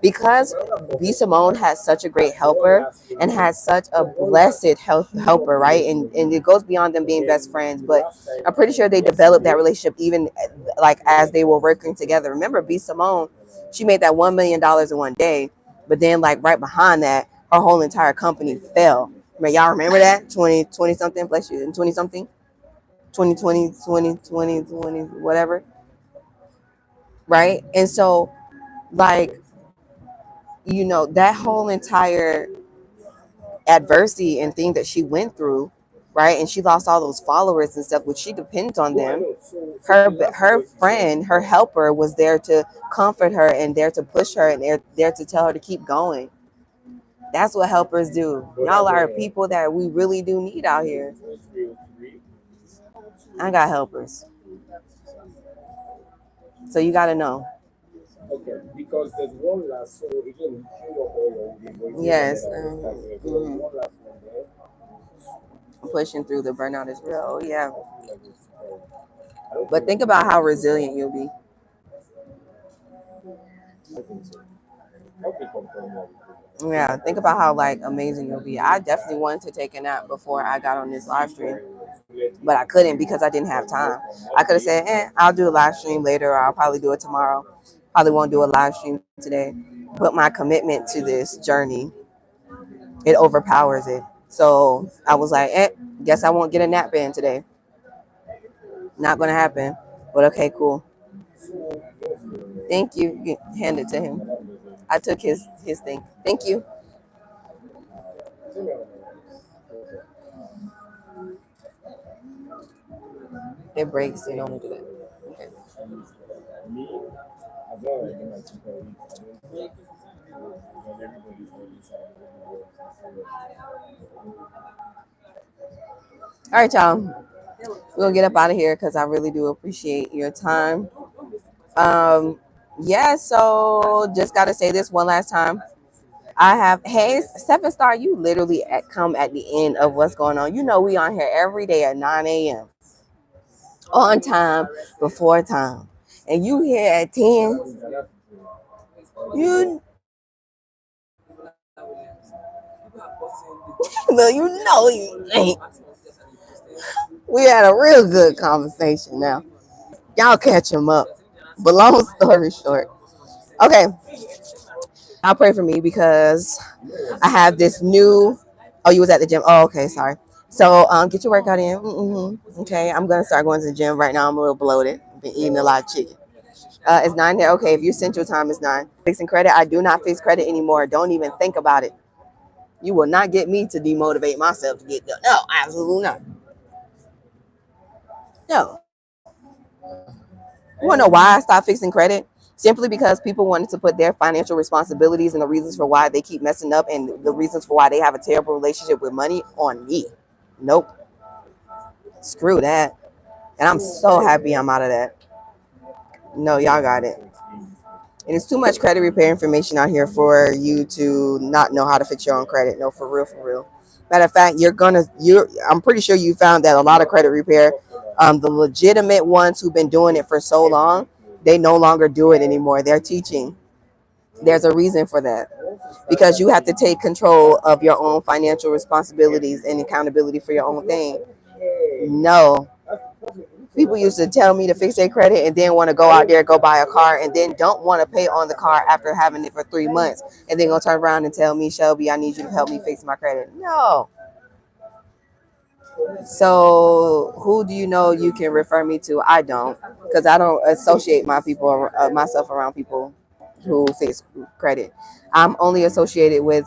Because B Simone has such a great helper and has such a blessed helper, right? And it goes beyond them being best friends, but I'm pretty sure they developed that relationship even like as they were working together. Remember, B Simone, she made that $1 million in one day, but then like right behind that, her whole entire company fell. Y'all remember that? 20 something, bless you, and 20 something, 2020, whatever, right? And so like, that whole entire adversity and thing that she went through, right? And she lost all those followers and stuff, which she depends on them. Her friend, her helper was there to comfort her and there to push her and there to tell her to keep going. That's what helpers do. Y'all are people that we really do need out here. I got helpers. So you got to know. Okay, because there's one last, so again, yes. Pushing through the burnout is real. Oh, yeah. But think about how resilient you'll be. Yeah, think about how like amazing you'll be. I definitely wanted to take a nap before I got on this live stream, but I couldn't because I didn't have time. I could have said, I'll do a live stream later, or I'll probably do it tomorrow. Probably won't do a live stream today. But my commitment to this journey, it overpowers it. So I was like, guess I won't get a nap in today. Not gonna happen. But okay, cool. Thank you. You hand it to him. I took his thing. Thank you. It breaks. They don't do that. Okay. All right, y'all. We'll get up out of here because I really do appreciate your time. Yeah, so just got to say this one last time. Hey, 7-star, you literally come at the end of what's going on. We on here every day at 9 a.m. on time, before time. And you here at 10. You ain't. We had a real good conversation now. Y'all catch him up. But long story short. Okay. I'll pray for me because I have this new. Oh, you was at the gym. Oh, okay. Sorry. So get your workout in. Okay. I'm going to start going to the gym right now. I'm a little bloated. Been eating a lot of chicken. It's 9 there. Okay. If your central time is 9. Fixing credit. I do not fix credit anymore. Don't even think about it. You will not get me to demotivate myself to get done. No, absolutely not. No. You want to know why I stopped fixing credit? Simply because people wanted to put their financial responsibilities and the reasons for why they keep messing up and the reasons for why they have a terrible relationship with money on me. Nope. Screw that. And I'm so happy I'm out of that. No, y'all got it. And it's too much credit repair information out here for you to not know how to fix your own credit. No, for real. Matter of fact, I'm pretty sure you found that a lot of credit repair, the legitimate ones who've been doing it for so long, They no longer do it anymore. They're teaching. There's a reason for that, because you have to take control of your own financial responsibilities and accountability for your own thing. No. People used to tell me to fix their credit and then want to go out there, go buy a car, and then don't want to pay on the car after having it for 3 months, and then go turn around and tell me, Shelby, I need you to help me fix my credit. No. So who do you know you can refer me to? I don't, because I don't associate myself around people who fix credit. I'm only associated with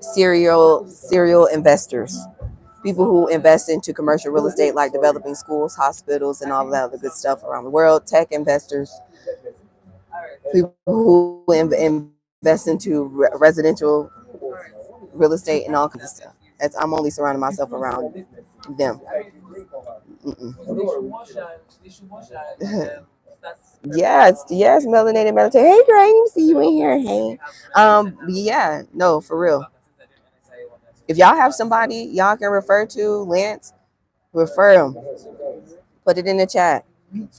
serial investors, people who invest into commercial real estate, like developing schools, hospitals, and all of that other good stuff around the world. Tech investors, people who invest into residential real estate and all kinds of stuff. I'm only surrounding myself around them. Yes, yes, melanated meditate. Hey, girl, I didn't see you in here. Hey, yeah, no, for real. If y'all have somebody y'all can refer to, Lance, refer them. Put it in the chat,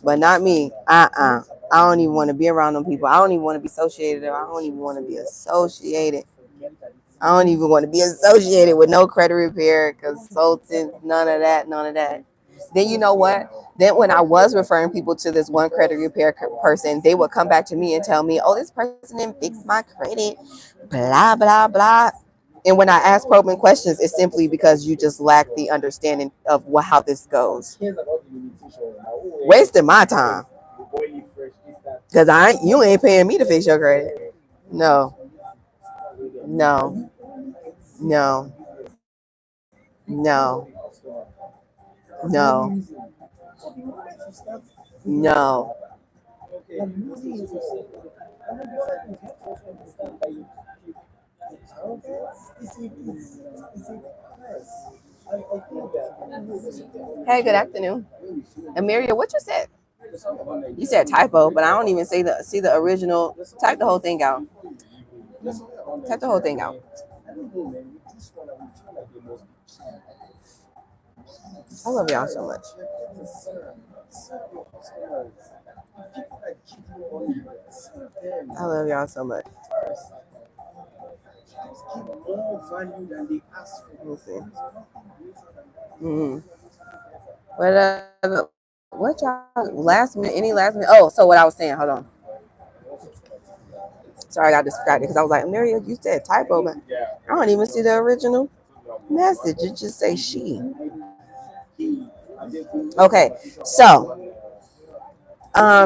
but not me. I don't even want to be around them people. I don't even want to be associated. I don't even want to be associated. I don't even want to be associated with no credit repair consultants. None of that. None of that. Then you know what? Then when I was referring people to this one credit repair person, they would come back to me and tell me, "Oh, this person didn't fix my credit." Blah blah blah. And when I ask probing questions, it's simply because you just lack the understanding of how this goes. Wasting my time. Because you ain't paying me to fix your credit. No. No. No. No. No. No. Hey, good afternoon. Amelia, what you said? You said typo, but I don't even see the original. Type the whole thing out. Type the whole thing out. I love y'all so much. I love y'all so much. Let's see. What y'all last minute? Any last minute? Oh, so what I was saying. Hold on. Sorry, I got distracted because I was like, Amelia, you said typo, but I don't even see the original message. It just say she. Okay, so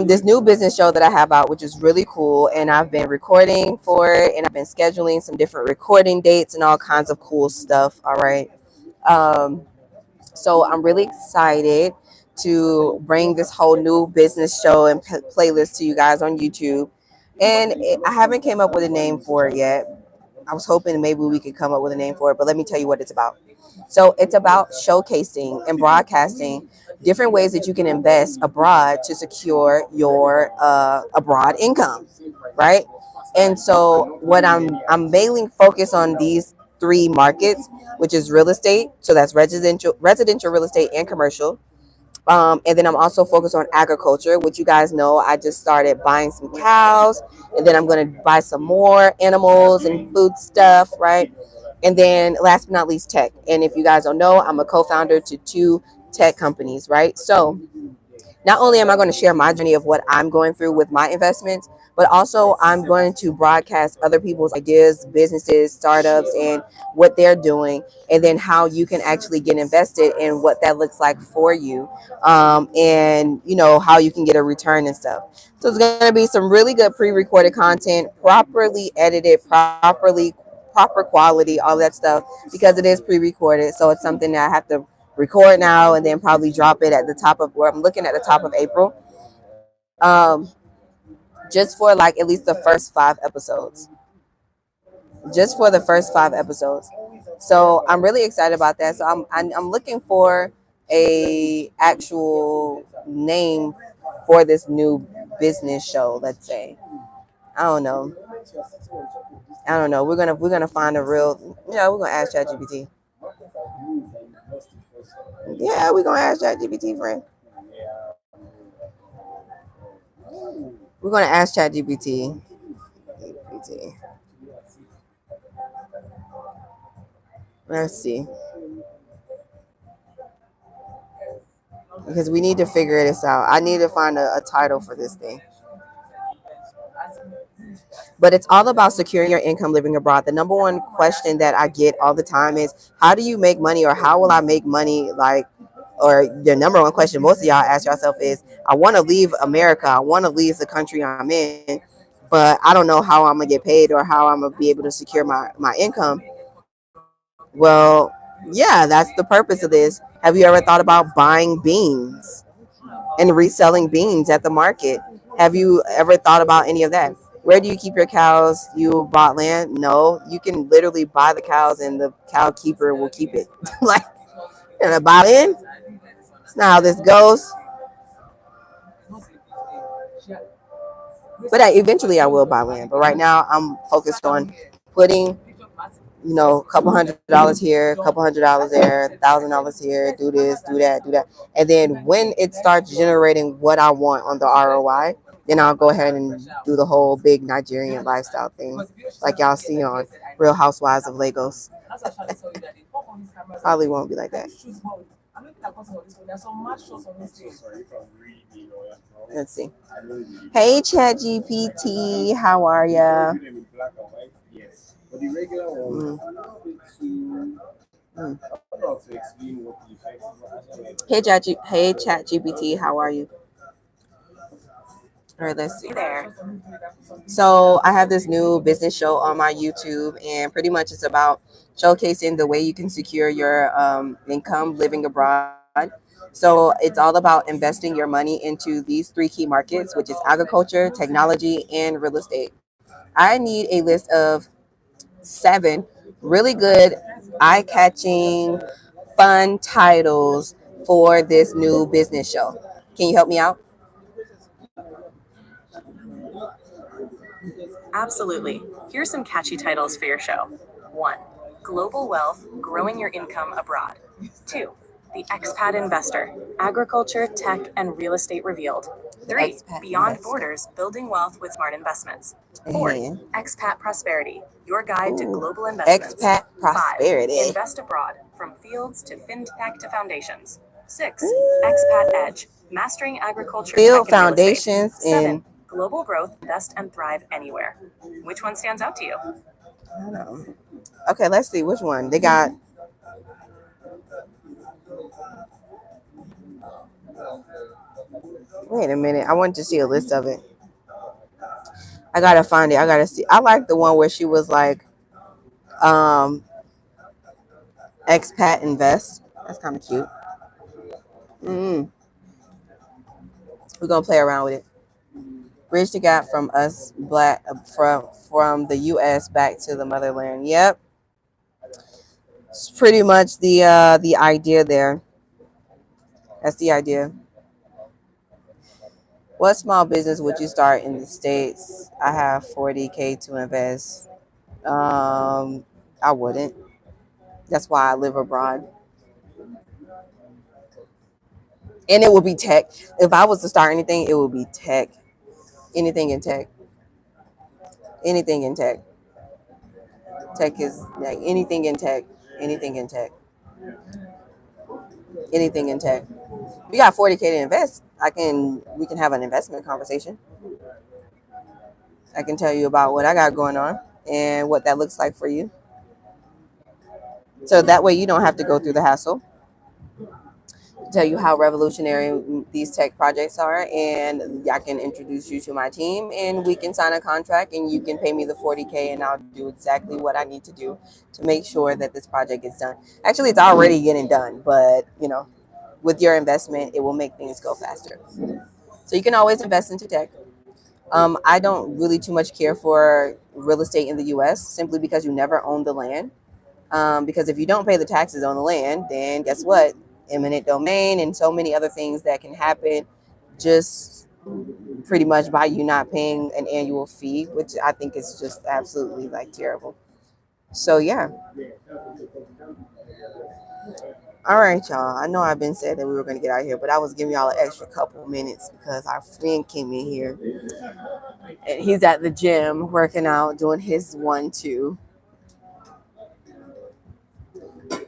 this new business show that I have out, which is really cool, and I've been recording for it, and I've been scheduling some different recording dates and all kinds of cool stuff. All right, so I'm really excited to bring this whole new business show and playlist to you guys on YouTube. And I haven't came up with a name for it yet. I was hoping maybe we could come up with a name for it, but let me tell you what it's about. So it's about showcasing and broadcasting different ways that you can invest abroad to secure your abroad income, right? And so what I'm mainly focused on these three markets, which is real estate. So that's residential real estate and commercial. And then I'm also focused on agriculture, which you guys know I just started buying some cows, and then I'm going to buy some more animals and food stuff, right? And then last but not least, tech. And if you guys don't know, I'm a co-founder to 2 tech companies, right? So not only am I going to share my journey of what I'm going through with my investments, but also I'm going to broadcast other people's ideas, businesses, startups, and what they're doing, and then how you can actually get invested and what that looks like for you, and how you can get a return and stuff. So it's going to be some really good pre-recorded content, properly edited, proper quality, all that stuff, because it is pre-recorded. So it's something that I have to record now and then probably drop it at the top of where I'm looking at the top of April. Just for like at least the first 5 episodes. Just for the first 5 episodes. So I'm really excited about that. So I'm looking for a actual name for this new business show, let's say. I don't know. We're gonna find a real, we're gonna ask ChatGPT. Yeah, we're gonna ask ChatGPT, friend. We're going to ask ChatGPT. GPT. Let's see. Because we need to figure this out. I need to find a title for this thing. But it's all about securing your income living abroad. The number one question that I get all the time is, how do you make money, or how will I make money? Like, or the number one question most of y'all ask yourself is, I want to leave America. I want to leave the country I'm in, but I don't know how I'm going to get paid or how I'm going to be able to secure my income. Well, yeah, that's the purpose of this. Have you ever thought about buying beans and reselling beans at the market? Have you ever thought about any of that? Where do you keep your cows? You bought land? No, you can literally buy the cows and the cow keeper will keep it. Like, and I buy land? That's not how this goes. But eventually I will buy land. But right now I'm focused on putting, a couple $100 here, a couple $100 there, $1,000 here, do this, do that, do that. And then when it starts generating what I want on the ROI, then I'll go ahead and do the whole big Nigerian lifestyle thing, like y'all see on Real Housewives of Lagos. Probably won't be like that. Let's see. Hey, ChatGPT, how are ya? Hey, ChatGPT, how are you? All right, let's see. Hey there. So I have this new business show on my YouTube, and pretty much it's about showcasing the way you can secure your income living abroad. So it's all about investing your money into these three key markets, which is agriculture, technology, and real estate. I need a list of 7 really good, eye-catching, fun titles for this new business show. Can you help me out? Absolutely. Here's some catchy titles for your show. 1. Global Wealth, Growing Your Income Abroad. 2. The Expat Investor, Agriculture, Tech, and Real Estate Revealed. 3. Beyond Borders, Building Wealth with Smart Investments. 4. Expat Prosperity, Your Guide to Global Investments. Expat Prosperity. 5. Invest Abroad, From Fields to FinTech to Foundations. 6. Expat Edge, Mastering Agriculture, Field Tech, and Real Estate. Foundations 7. and Global Growth, Invest and Thrive Anywhere. Which one stands out to you? I don't know. Okay, let's see which one. They got Wait a minute. I want to see a list of it. I gotta find it. I gotta see. I like the one where she was like, expat invest. That's kind of cute. We're gonna play around with it. Bridge the gap from us black from the U.S. back to the motherland. Yep, it's pretty much the idea there. That's the idea. What small business would you start in the States? I have 40K to invest. I wouldn't. That's why I live abroad. And it would be tech. If I was to start anything, it would be tech. Anything in tech. Anything in tech. Tech is like anything in tech. Anything in tech. Anything in tech. We got 40K to invest. We can have an investment conversation. I can tell you about what I got going on and what that looks like for you. So that way you don't have to go through the hassle. Tell you how revolutionary these tech projects are, and I can introduce you to my team, and we can sign a contract, and you can pay me the 40K, and I'll do exactly what I need to do to make sure that this project gets done. Actually, it's already getting done, but with your investment, it will make things go faster. So you can always invest into tech. I don't really too much care for real estate in the U.S. simply because you never own the land. Because if you don't pay the taxes on the land, then guess what? Eminent domain and so many other things that can happen just pretty much by you not paying an annual fee, which I think is just absolutely like terrible. So yeah. All right, y'all. I know I've been said that we were going to get out of here, but I was giving y'all an extra couple minutes because our friend came in here and he's at the gym working out, doing his 1-2.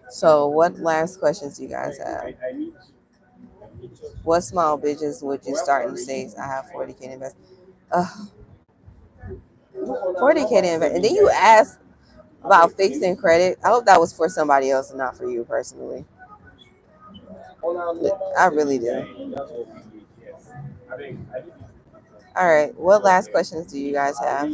So, what last questions do you guys have? What small business would you start in states? I have 40K to invest. 40K to invest. And then you asked about fixing credit. I hope that was for somebody else and not for you personally. I really do. All right. What last questions do you guys have?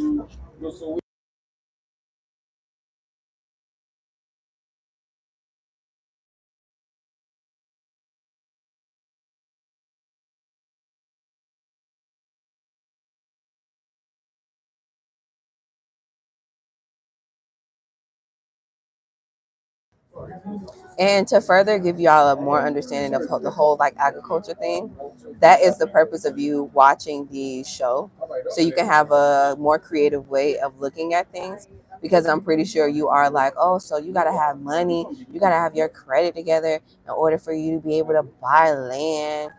And to further give y'all a more understanding of the whole like agriculture thing, that is the purpose of you watching the show. So you can have a more creative way of looking at things. Because I'm pretty sure you are like, oh, so you got to have money, you got to have your credit together in order for you to be able to buy land.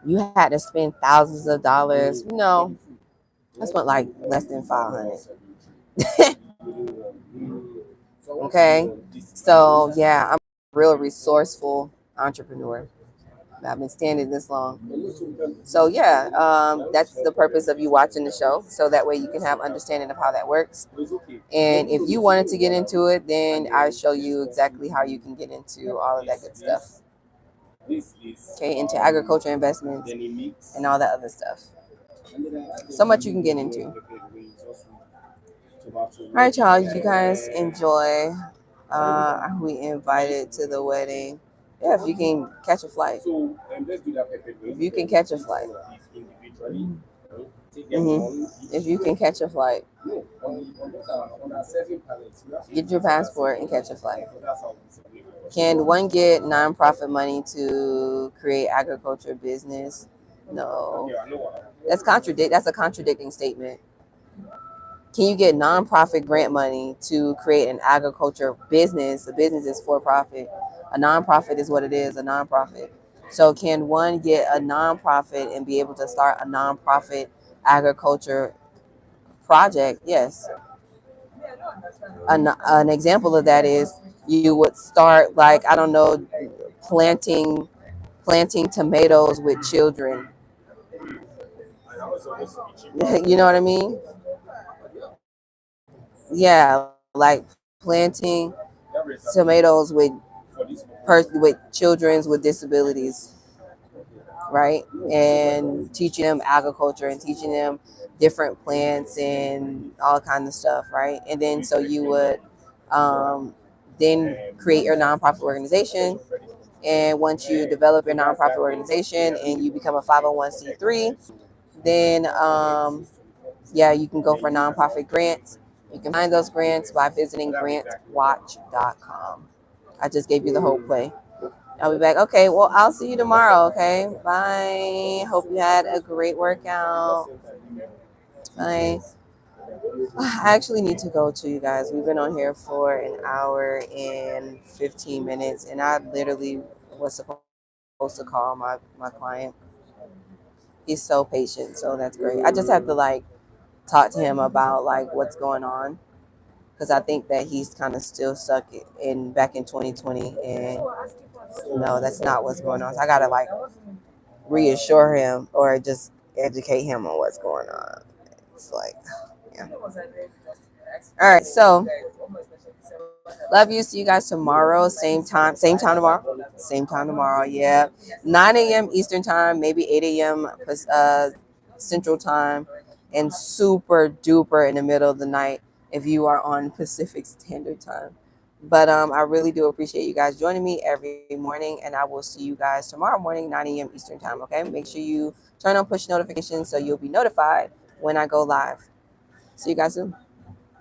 You had to spend thousands of dollars. No, I spent like less than 500. Okay, so yeah, I'm a real resourceful entrepreneur. I've been standing this long. So yeah, that's the purpose of you watching the show. So that way you can have understanding of how that works. And if you wanted to get into it, then I show you exactly how you can get into all of that good stuff. Okay, into agriculture investments and all that other stuff. So much you can get into. All right, y'all. You guys enjoy. Are we invited to the wedding? Yeah, if you can catch a flight. If you can catch a flight. If you can catch a flight. Get your passport and catch a flight. Can one get nonprofit money to create agriculture business? No. That's a contradicting statement. Can you get nonprofit grant money to create an agriculture business? A business is for profit. A nonprofit is what it is, a nonprofit. So can one get a nonprofit and be able to start a nonprofit agriculture project? Yes. An example of that is you would start like, I don't know, planting tomatoes with children. You know what I mean? Yeah, like planting tomatoes with children with disabilities, right? And teaching them agriculture and teaching them different plants and all kinds of stuff, right? And then so you would then create your nonprofit organization. And once you develop your nonprofit organization and you become a 501c3, then yeah, you can go for nonprofit grants. You can find those grants by visiting grantwatch.com. I just gave you the whole play. I'll be back. Okay, well, I'll see you tomorrow, okay? Bye. Hope you had a great workout. Bye. I actually need to go to you guys. We've been on here for an hour and 15 minutes, and I literally was supposed to call my client. He's so patient, so that's great. I just have to like talk to him about like what's going on, because I think that he's kind of still stuck in back in 2020, and no, that's not what's going on. So I gotta like reassure him or just educate him on what's going on. It's like, yeah. All right, so love you. See you guys tomorrow, same time tomorrow. Same time tomorrow, yeah. 9 a.m. Eastern time, maybe 8 a.m. Central time, and super duper in the middle of the night if you are on Pacific Standard Time. But I really do appreciate you guys joining me every morning, and I will see you guys tomorrow morning, 9 a.m. Eastern time, okay? Make sure you turn on push notifications so you'll be notified when I go live. See you guys soon.